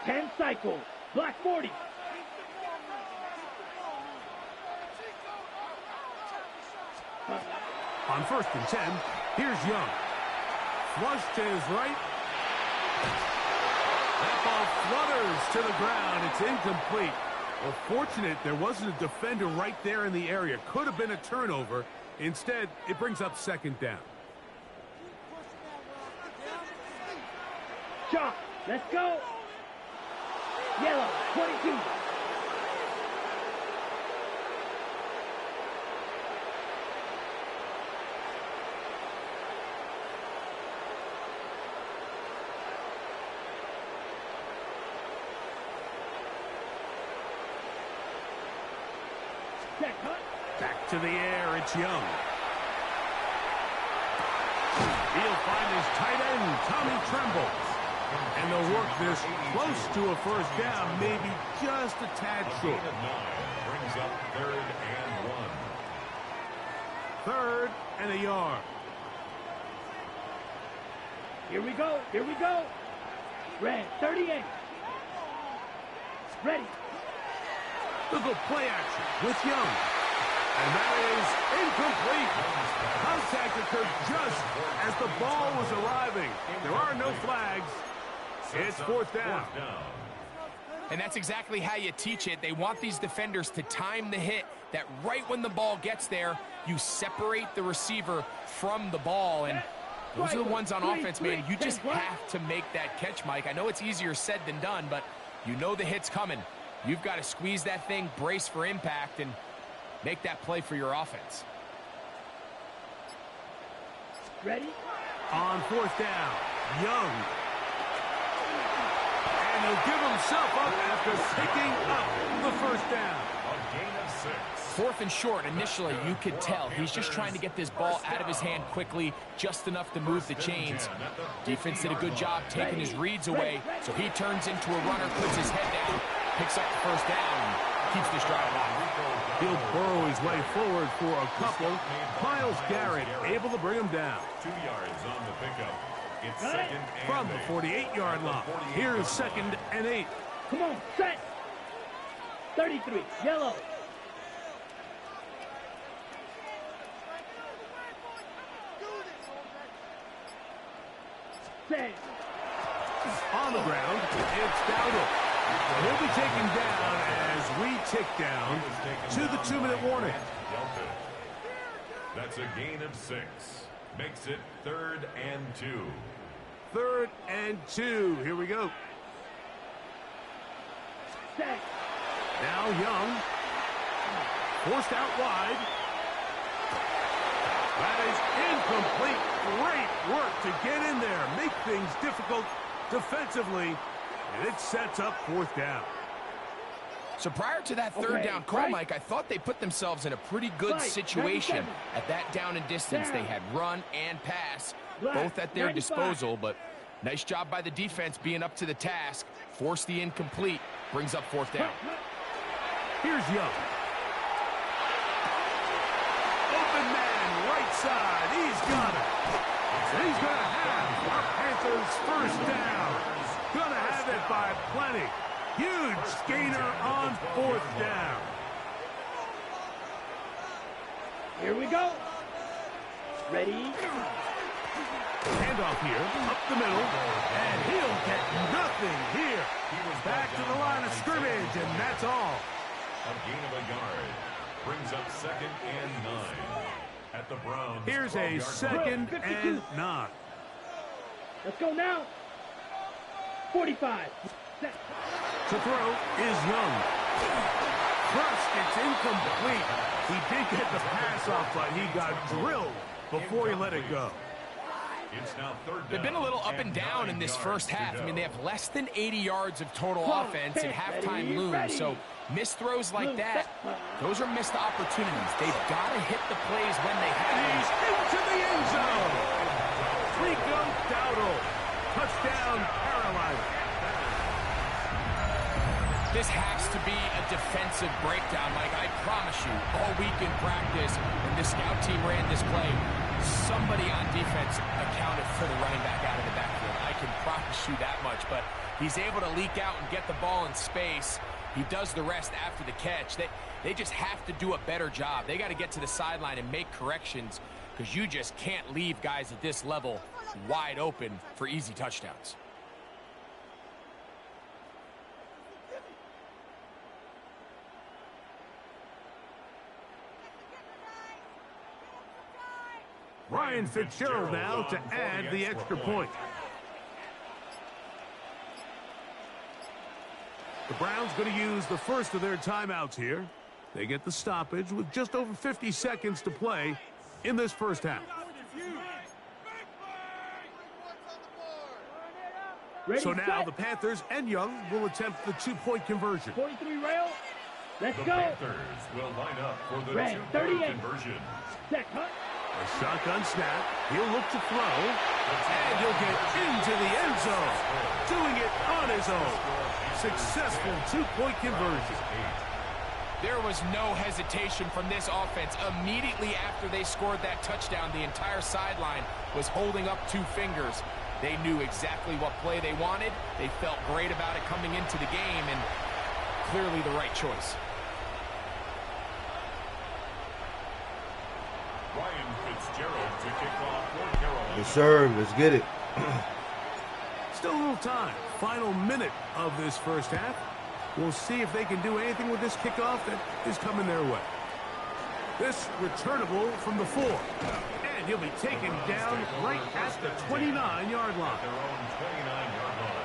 10 cycles. Black 40. On 1st and 10, here's Young. Flush to his right. That ball flutters to the ground. It's incomplete. Well, fortunate there wasn't a defender right there in the area. Could have been a turnover. Instead, it brings up 2nd down. Chalk, let's go. Yellow, 22. Back to the air, it's Young. He'll find his tight end, Tommy Tremble. And they'll work this close to a 1st down, maybe just a tad short. Brings up 3rd and 1. 3rd and a yard. Here we go, here we go. Red, 38. Ready. They'll go play action with Young. And that is incomplete. Contact occurred just as the ball was arriving. There are no flags. It's 4th down. And that's exactly how you teach it. They want these defenders to time the hit, that right when the ball gets there, you separate the receiver from the ball. And those are the ones on offense, man. You just have to make that catch, Mike. I know it's easier said than done, but you know the hit's coming. You've got to squeeze that thing, brace for impact, and make that play for your offense. Ready? On 4th down, Young. And he'll give himself up after picking up the 1st down. A gain of 6. 4th and short. Initially, you could tell he's just trying to get this ball out of his hand quickly, just enough to move the chains. Defense did a good job taking his reads away, so he turns into a runner, puts his head down, picks up the 1st down, and keeps this drive alive. He'll burrow his way forward for a couple. Myles Garrett able to bring him down. 2 yards on the pickup. It's 2nd and From the 48-yard line. Here's 2nd and 8. Come on, set. 33, yellow. Set. On the ground, it's Dowdle. He'll be taken down as we tick down to the 2-minute warning. That's a gain of 6. Makes it 3rd and 2. 3rd and 2. Here we go. Set. Now Young. Forced out wide. That is incomplete. Great work to get in there. Make things difficult defensively. And it sets up 4th down. So prior to that 3rd down call, Mike, I thought they put themselves in a pretty good situation at that down and distance. They had run and pass, both at their disposal, but nice job by the defense being up to the task. Force the incomplete, brings up 4th down. Here's Young. Open man, right side. He's got it. And he's going to have our Panthers 1st down. Going to have it by plenty. Huge gainer on 4th down. Here we go. Ready? Handoff here, up the middle, and he'll get nothing here. Back to the line of scrimmage, and that's all. A gain of a yard. Brings up 2nd and 9. At the Browns. Here's a 2nd and 9. Let's go now. 45. To throw is Young. First, it's incomplete. He did get the pass off, but he got drilled before he let it go. It's now 3rd down. They've been a little up and down in this first half. I mean, they have less than 80 yards of total offense, and halftime looms. So missed throws like that, those are missed opportunities. They've got to hit the plays when they have them. He's into the end zone. Rico Dowdle. Touchdown, Carolina. This has to be a defensive breakdown, Mike. I promise you, all week in practice, when the scout team ran this play, somebody on defense accounted for the running back out of the backfield. I can promise you that much, but He's able to leak out and get the ball in space. He does the rest after the catch. They just have to do a better job. They got to get to the sideline and make corrections because you just can't leave guys at this level wide open for easy touchdowns. Ryan Fitzgerald now to add the extra point. The Browns going to use the first of their timeouts here. They get the stoppage with just over 50 seconds to play in this first half. So now the Panthers and Young will attempt the two-point conversion. 43 rail. Let's The go. Panthers will line up for the Red, two-point 38. conversion. Set, cut. A shotgun snap. He'll look to throw. And he'll get into the end zone. Doing it on his own. Successful two-point conversion. There was no hesitation from this offense. Immediately after they scored that touchdown, the entire sideline was holding up two fingers. They knew exactly what play they wanted. They felt great about it coming into the game, and clearly the right choice. Ryan Fitzgerald to kick off for Carolina. Yes, sir. Let's get it. Still a little time. Final minute of this first half. We'll see if they can do anything with this kickoff that is coming their way. This returnable from the 4. And he'll be taken down right at the 29-yard line. Their own 29-yard line.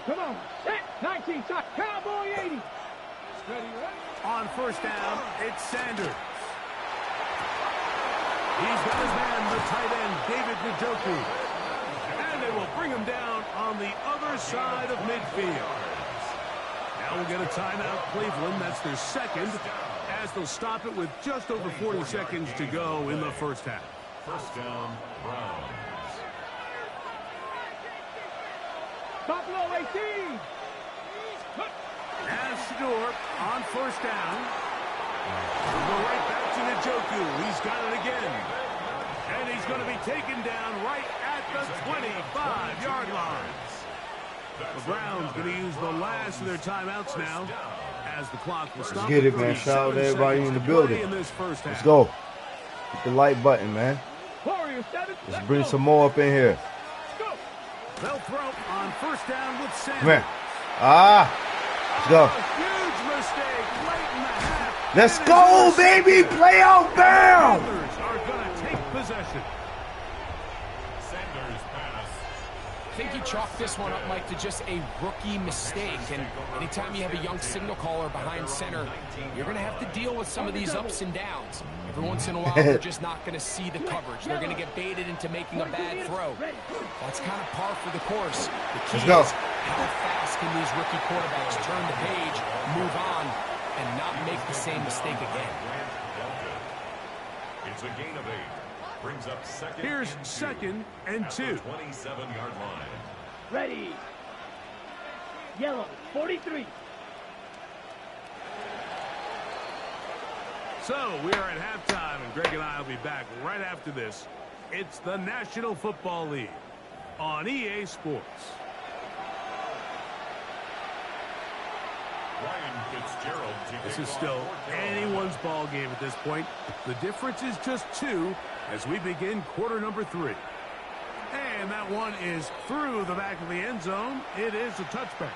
Come on. Set. 19 shot. Cowboy 80. On first down, it's Sanders. He's got his man, the tight end, David Njoku. And they will bring him down on the other side of midfield. Now we'll get a timeout, Cleveland. That's their second, as they'll stop it with just over 40 seconds to go in the first half. First down, Browns. Buffalo 18. As Shador on first down. We'll go right back to Njoku. He's got it again. And he's going to be taken down right at the 25-yard line. The Browns going to use the last of their timeouts now as the clock will stop. Let's get it, man. Shout out to everybody in the building. Let's go. Hit the like button, man. Let's bring some more up in here. They'll throw on first down with Sanders. Come here. Let's go. Huge mistake late in the half. Let's go, baby. Playoff bound. Panthers are going to take possession. Sanders pass. I think he chalked this one up, Mike, to just a rookie mistake. And anytime you have a young signal caller behind center, you're going to have to deal with some of these ups and downs. Every once in a while, they're just not going to see the coverage. They're going to get baited into making a bad throw. That's kind of par for the course. The key is how fast can these rookie quarterbacks turn the page, move on, and not make the same mistake again. It's a gain of 8. Brings up second. Here's and 2 second and at 2. the 27-yard line. Ready. Yellow 43. So we are at halftime, and Greg and I will be back right after this. It's the National Football League on EA Sports. Ryan Fitzgerald to This kick is off still for Carolina. anyone's ball game at this point. The difference is just 2 as we begin quarter number 3. And that one is through the back of the end zone. It is a touchback.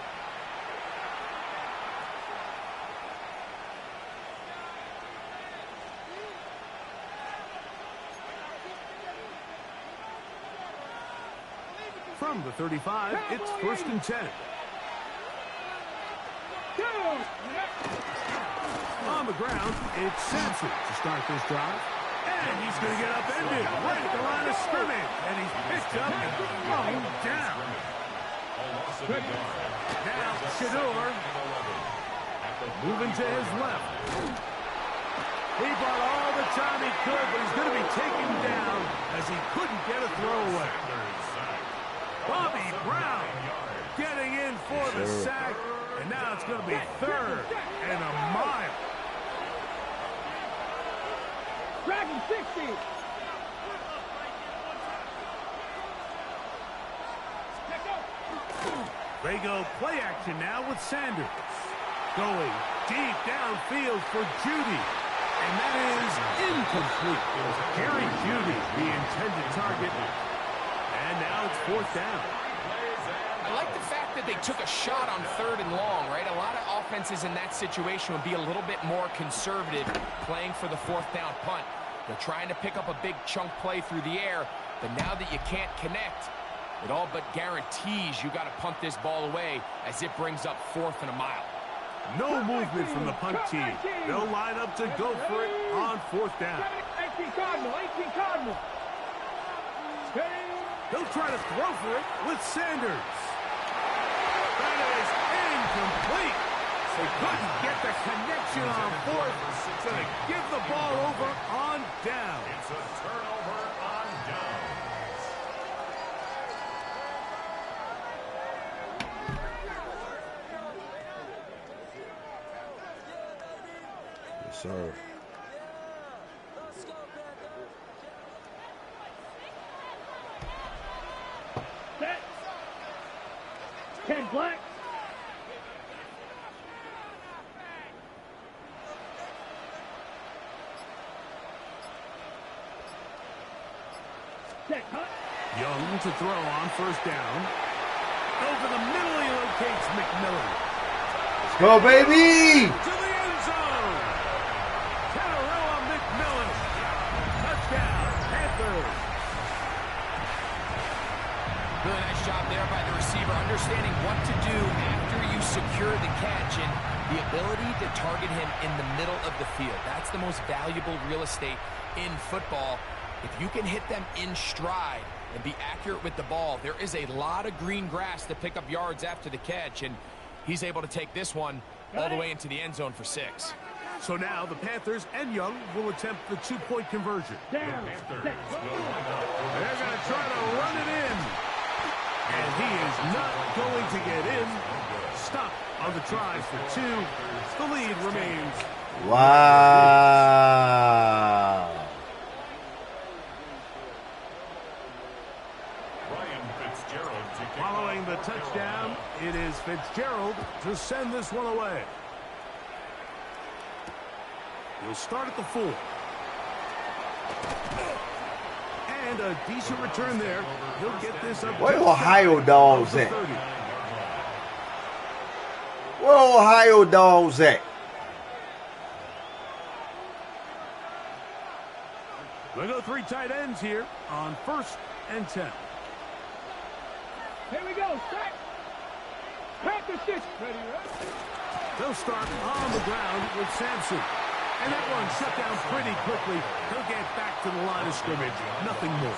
From the 35, it's first and 10. On the ground, it's Sampson to start this drive. And he's going to get upended right at the line of scrimmage. And he's picked up and thrown down. Now, Shador moving to his left. He bought all the time he could, but he's going to be taken down as he couldn't get a throwaway. Bobby Brown getting in for the sack, and And now it's going to be 3rd and a mile. Dragon 60. They go play action now with Sanders. Going deep downfield for Judy. And that is incomplete. It was Gary Judy, the intended target. And now it's 4th down. I like the fact that they took a shot on 3rd and long, right? A lot of offenses in that situation would be a little bit more conservative playing for the 4th down punt. They're trying to pick up a big chunk play through the air, but now that you can't connect, it all but guarantees you got to punt this ball away as it brings up 4th and a mile. No movement from the punt team. They'll line up to go for it on 4th down. 18 Cardinal, 18 Cardinal. They'll try to throw for it with Sanders. That is incomplete. They couldn't get the connection on 4th, so they give the ball over on down. It's a turnover on downs. Yes, sir. Set. 10 black. Set cut. Young to throw on 1st down. Over the middle, he locates McMillan. Let's go, baby! To the end zone. Catarella McMillan. Touchdown, Panthers. Really nice job there by the receiver, understanding what to do after you secure the catch and the ability to target him in the middle of the field. That's the most valuable real estate in football. If you can hit them in stride and be accurate with the ball, there is a lot of green grass to pick up yards after the catch, and he's able to take this one all the way into the end zone for 6. So now the Panthers and Young will attempt the 2-point conversion. Down. Set. They're going to try to run it in. And he is not going to get in. Stop on the try for 2. The lead remains. Wow. Following the touchdown, it is Fitzgerald to send this one away. He'll start at the 4. And a decent return there. He'll get this up. Where Ohio dogs at? Where Ohio dogs at? They go 3 tight ends here on 1st and 10. Here we go. Set. Panther 6. Ready, right? They'll start on the ground with Sampson. And that one shut down pretty quickly. He'll get back to the line of scrimmage. Nothing more.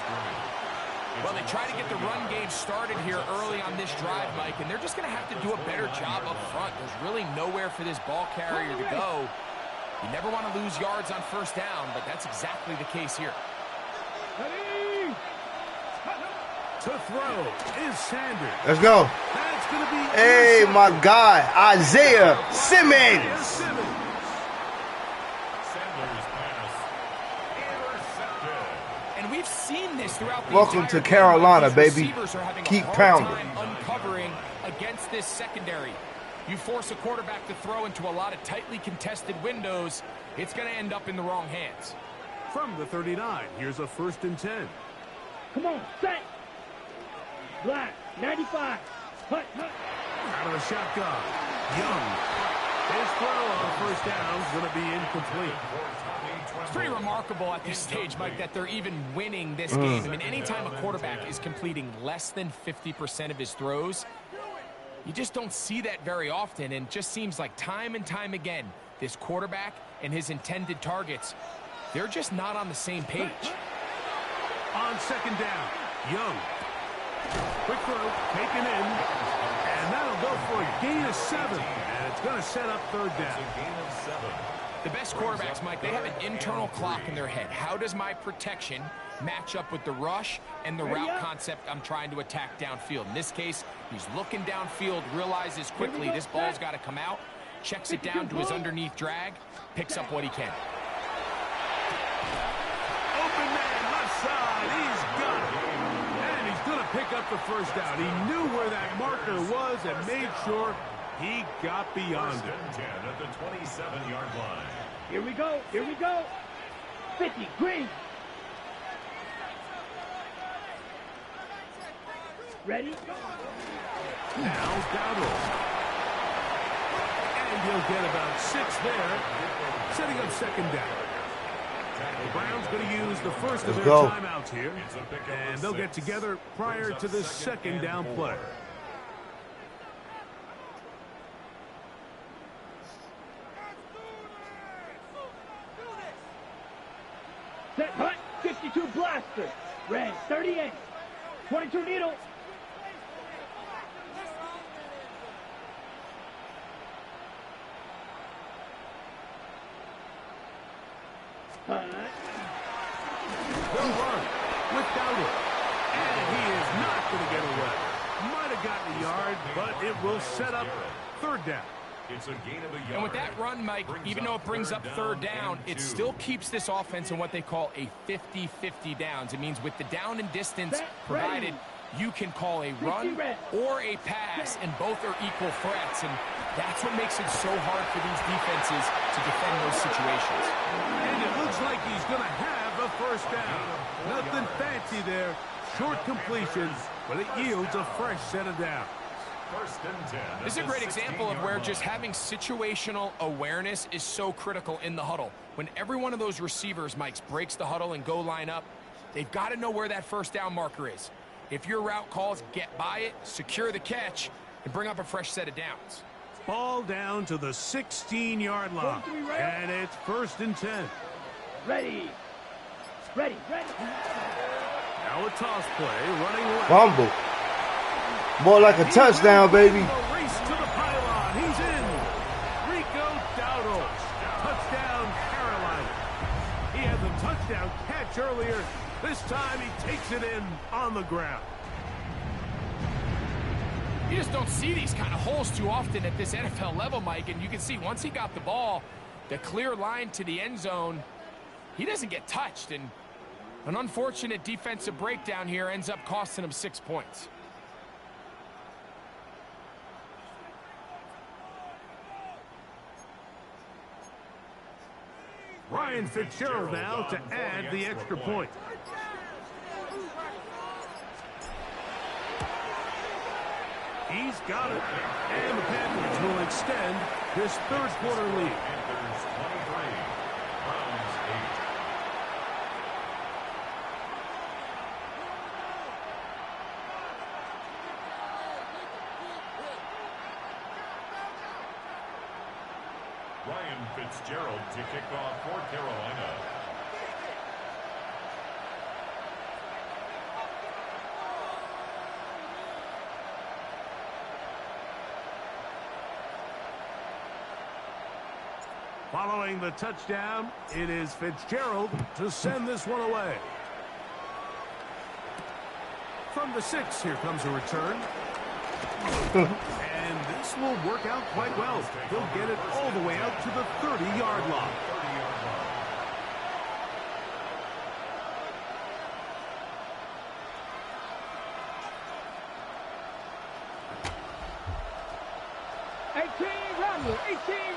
Well, they try to get the run game started here early on this drive, Mike, and they're just going to have to do a better job up front. There's really nowhere for this ball carrier to go. You never want to lose yards on 1st down, but that's exactly the case here. Ready. To throw is Sanders. Let's go. That's going to be... Hey, my guy, Isaiah Simmons. And we've seen this throughout the Welcome to Carolina, baby. Keep pounding. Uncovering against this secondary. You force a quarterback to throw into a lot of tightly contested windows, it's going to end up in the wrong hands. From the 39, here's a 1st and 10. Come on. Set. Black. 95. Hut. Out of the shotgun. Young. His throw on 1st down is going to be incomplete. It's pretty remarkable at this stage, Mike, that they're even winning this game. I mean, anytime a quarterback is completing less than 50% of his throws, you just don't see that very often, and just seems like time and time again, this quarterback and his intended targets, they're just not on the same page. On 2nd down, Young. Quick throw, taken in, and that'll go for a gain of 7, and it's going to set up 3rd down. The best quarterbacks, Mike, they have an internal clock in their head. How does my protection match up with the rush and the route concept I'm trying to attack downfield. In this case, he's looking downfield, realizes quickly this ball's got to come out, checks it down to his underneath drag, picks up what he can. Open man, left side, he's got it. And he's going to pick up the first down. He knew where that marker was and made sure he got beyond it. 10 at the 27-yard line. Here we go. 50, green. Ready? Now Dowdle. And he'll get about 6 there, setting up second down. The Browns going to use the first of their timeouts here, and they'll get together prior to the second down play. Set, hut, 52 blaster. Red, 38. 22 needle. They'll run without it. And he is not going to get away. Might have gotten a yard, but it will set up third down. It's a gain of a yard. And with that run, Mike, even though it brings up third down, it still keeps this offense in what they call a 50-50 downs. It means with the down and distance provided, you can call a run or a pass, and both are equal threats. And that's what makes it so hard for these defenses to defend those situations. And it looks like he's going to have a first down. Nothing fancy there. Short completion, but it yields a fresh set of downs. First and 10. This is a great example of where just having situational awareness is so critical in the huddle. When every one of those receivers, Mike, breaks the huddle and go line up, they've got to know where that first down marker is. If your route calls, get by it, secure the catch, and bring up a fresh set of downs. Ball down to the 16-yard line, and it's first and 10. Ready. Now a toss play, running left. Fumble. More like a touchdown, baby. Race to the pylon. He's in. Rico Dowdle. Touchdown, Carolina. He had the touchdown catch earlier. This time he takes it in on the ground. You just don't see these kind of holes too often at this NFL level, Mike. And you can see once he got the ball, the clear line to the end zone, he doesn't get touched. And an unfortunate defensive breakdown here ends up costing him 6 points. Ryan Fitzgerald now to add the extra point. He's got it. And the Panthers will extend this third quarter lead. Panthers 23, Browns 8. Ryan Fitzgerald to kick off for Carolina. Following the touchdown, it is Fitzgerald to send this one away. From the 6, here comes a return. And this will work out quite well. He'll get it all the way out to the 30-yard line.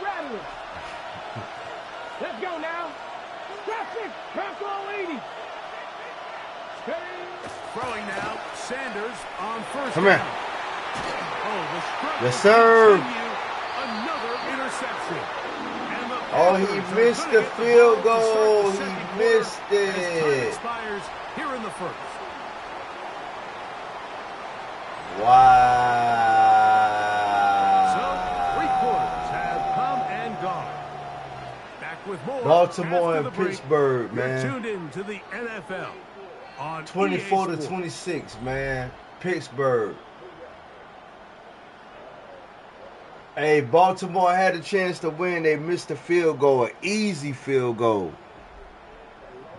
Rattler. Let's go now. Traffic, Bronco 80. Throwing now, Sanders on first Come down. here. Oh, the struggle Yes, sir. continue. Another interception. And the Oh, he Panthers are missed gonna the get field ball to start the goal. second He quarter missed as time it. expires here in the first. So, 3 quarters have come and gone. Back with more Baltimore after and the break. Pittsburgh, You're man. tuned in to the NFL on 24 EA to Sports. 26, man. Pittsburgh. Hey, Baltimore had a chance to win. They missed a field goal, an easy field goal.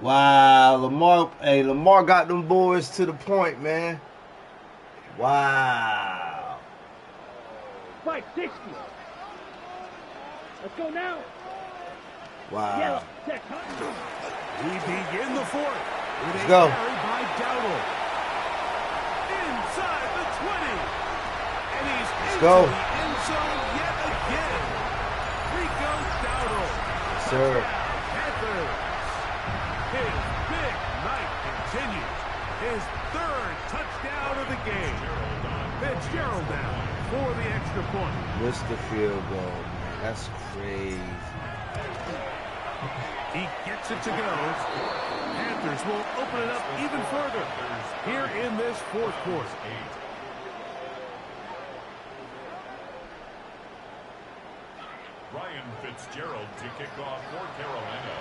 Wow, Lamar. Hey, Lamar got them boys to the point, man. Wow. Fight 60. Let's go now. Wow. Yellow. Check. We begin the fourth. Let's go. By Dowdle. Inside the 20. And he's Let's into go. the end zone yet again. Rico Dowdle. Sir. Panthers. His big night continues. His third touchdown of the game. Fitzgerald down for the extra point. Missed the field goal, man. That's crazy. He gets it to go. Panthers will open it up even further here in this fourth quarter. Ryan Fitzgerald to kick off for Carolina.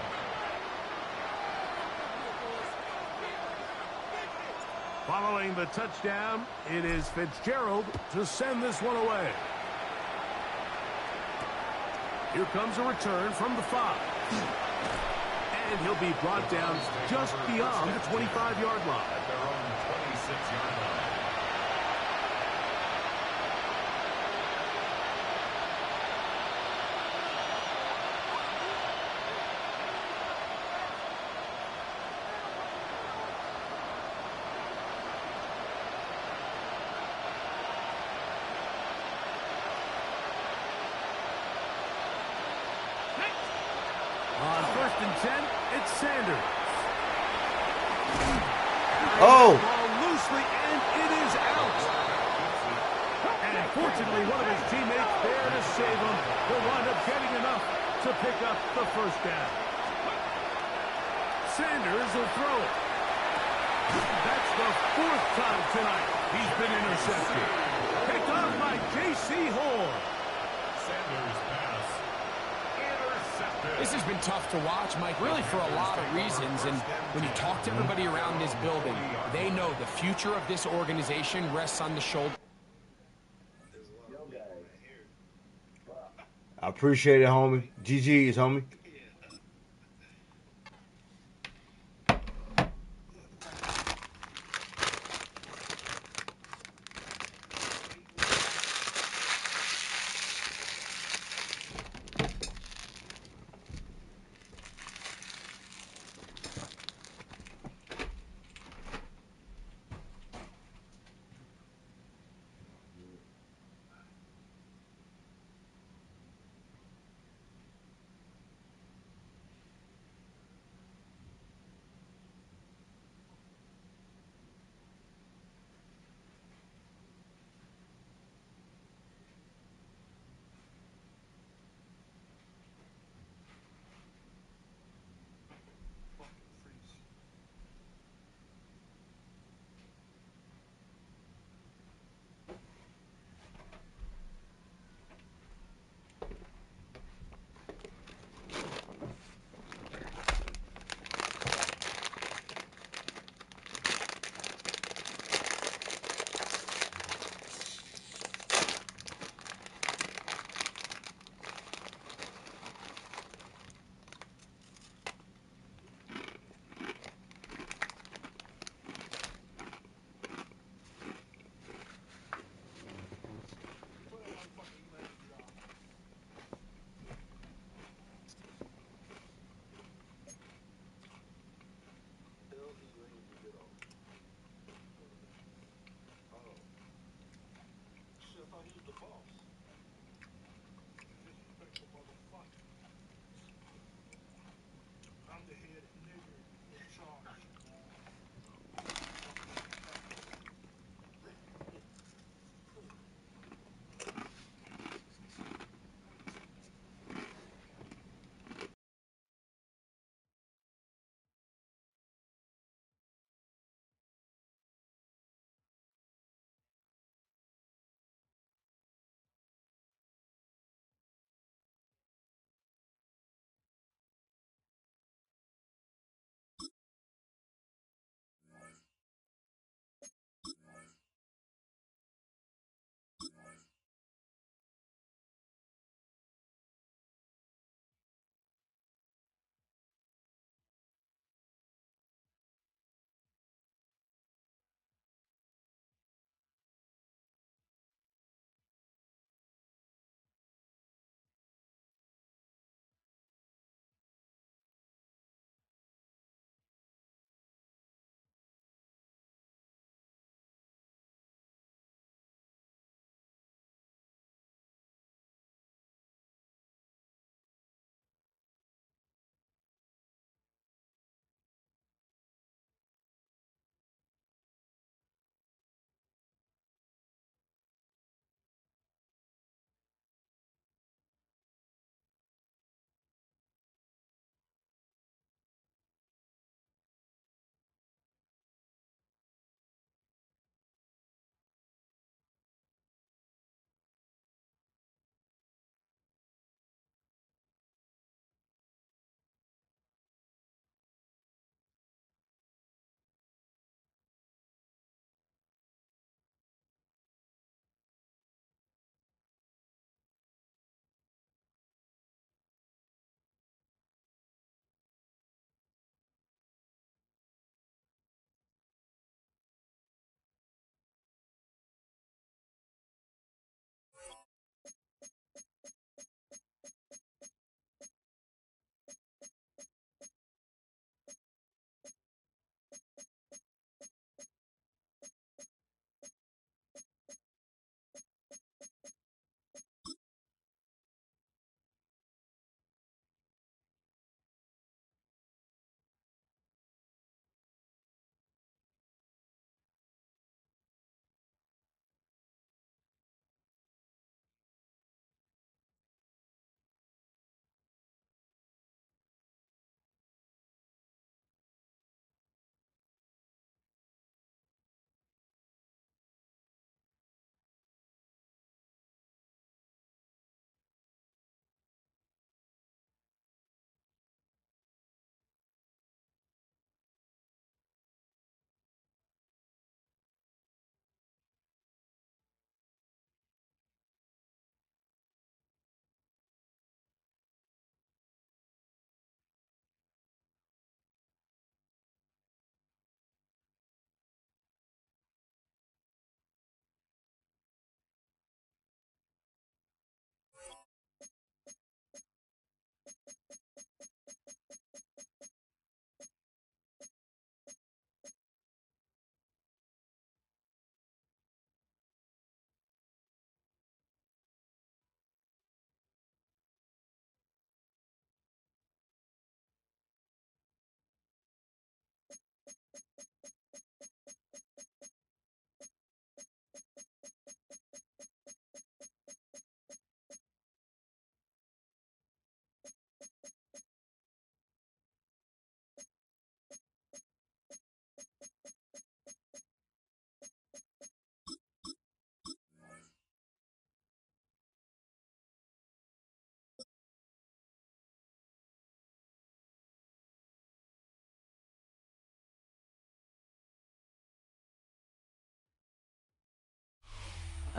Following the touchdown, it is Fitzgerald to send this one away. Here comes a return from the 5. And he'll be brought down just beyond the 25-yard line. At their own 26-yard line. On 1st and 10, it's Sanders. Oh. Ball loosely, and it is out. And fortunately, one of his teammates there to save him will wind up getting enough to pick up the first down. Sanders will throw it. That's the 4th time tonight he's been intercepted. Picked off by J.C. Horn. Sanders pass. Intercepted. This has been tough to watch, Mike, really for a lot of reasons. And when you talk to everybody around this building, they know the future of this organization rests on the shoulder. I appreciate it, homie. GG's, homie.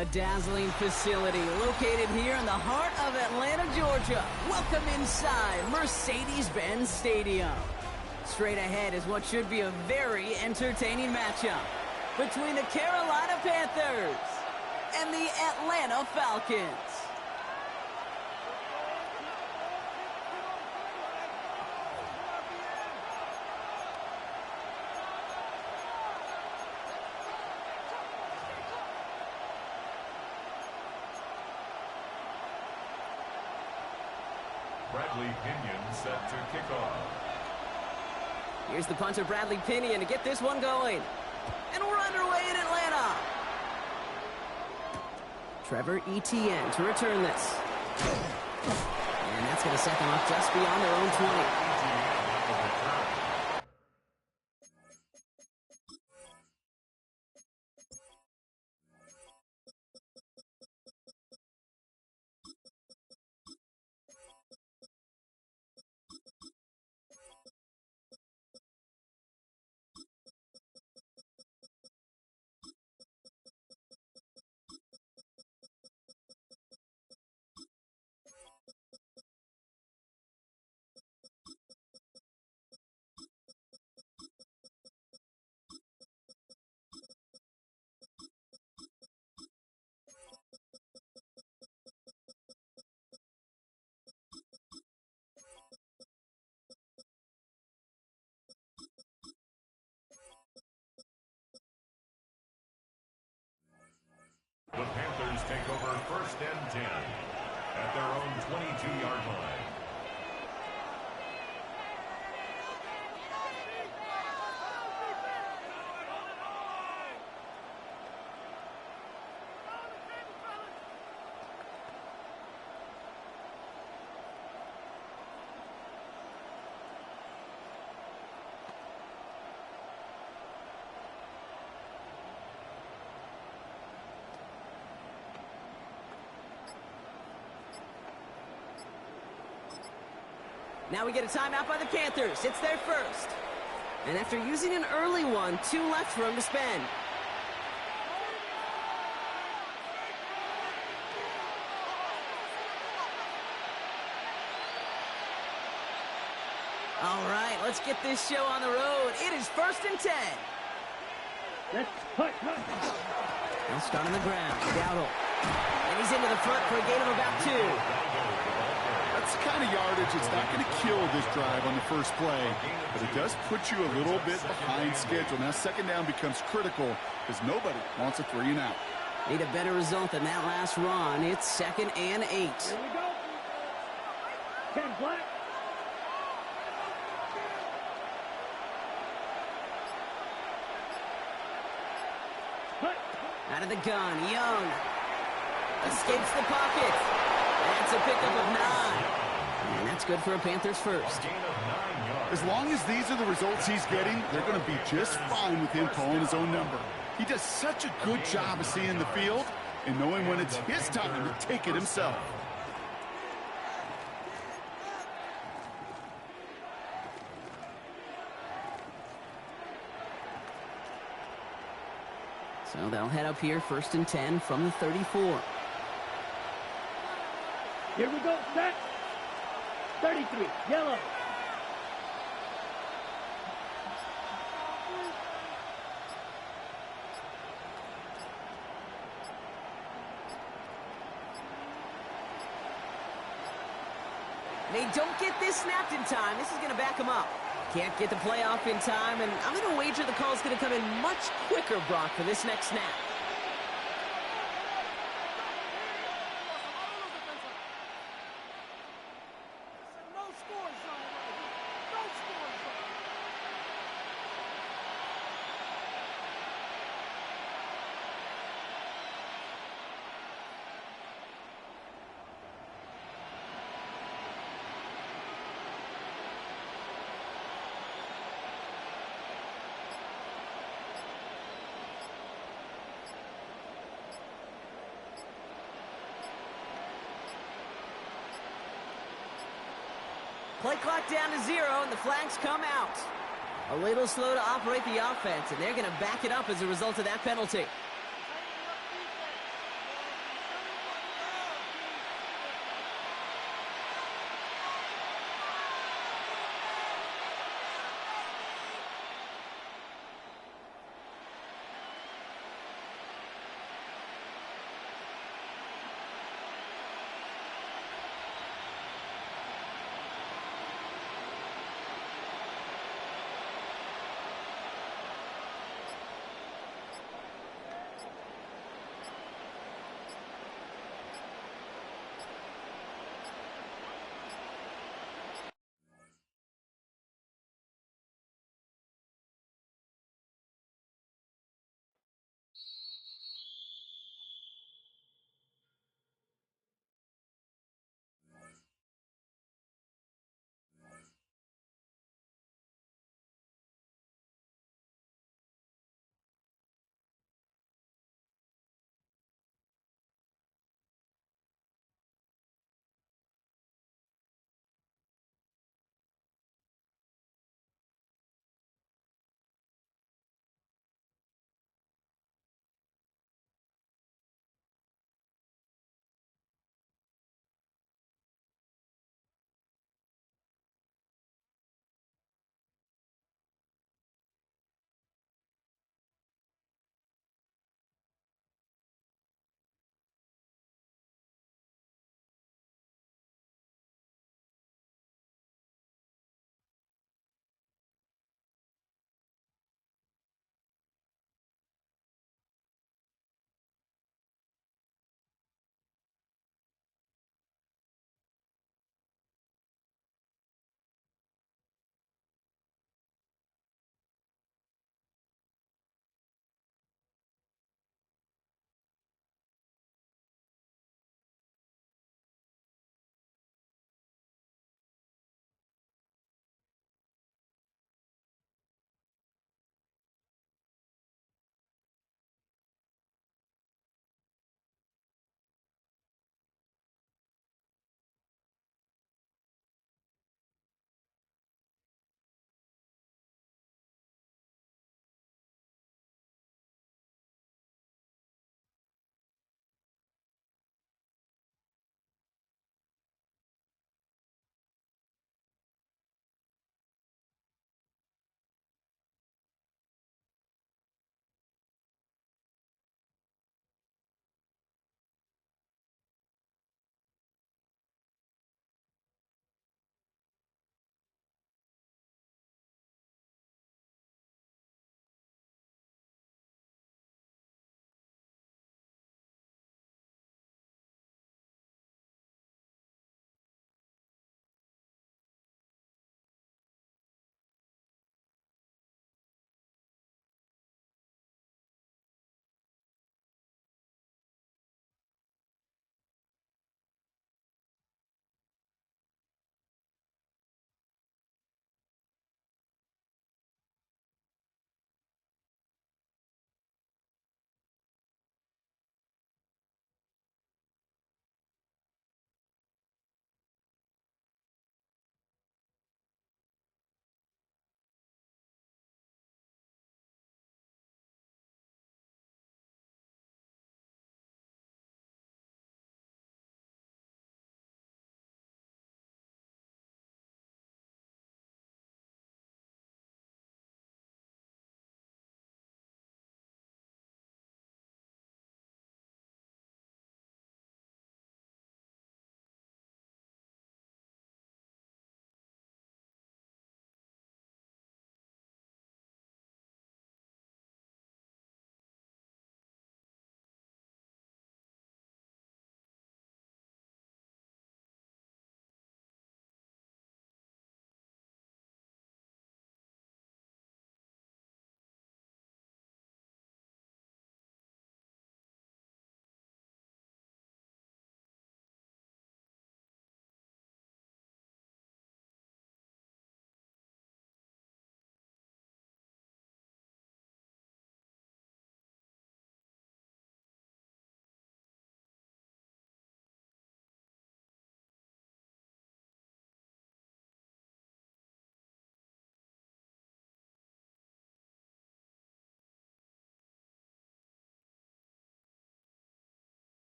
A dazzling facility located here in the heart of Atlanta, Georgia. Welcome inside Mercedes-Benz Stadium. Straight ahead is what should be a very entertaining matchup between the Carolina Panthers and the Atlanta Falcons. Bradley Pinion set to kick off. Here's the punter, Bradley Pinion, to get this one going. And we're underway in Atlanta. Trevor Etienne to return this. And that's going to set them up just beyond their own 20. The Panthers take over 1st and 10 at their own 22-yard line. Now we get a timeout by the Panthers. It's their first. And after using an early one, 2 left for them to spend. All right, let's get this show on the road. It is 1st and 10. Let's put. They'll start on the ground. Dowdle. And he's into the front for a gain of about 2. That's the kind of yardage that's not going to kill this drive on the first play, but it does put you a little bit behind schedule. Now 2nd down becomes critical because nobody wants a 3 and out. Need a better result than that last run. It's 2nd and 8. Here we go. 10 black. Out of the gun, Young. Escapes the pocket. That's a pickup of 9. And that's good for a Panthers first. As long as these are the results he's getting, they're going to be just fine with him calling his own number. He does such a good job of seeing the field and knowing when it's his time to take it himself. So they'll head up here 1st and 10 from the 34. Here we go, set. 33, yellow. They don't get this snapped in time. This is going to back them up. Can't get the playoff in time, and I'm going to wager the call's going to come in much quicker, Brock, for this next snap. Play clock down to 0, and the flags come out. A little slow to operate the offense, and they're going to back it up as a result of that penalty.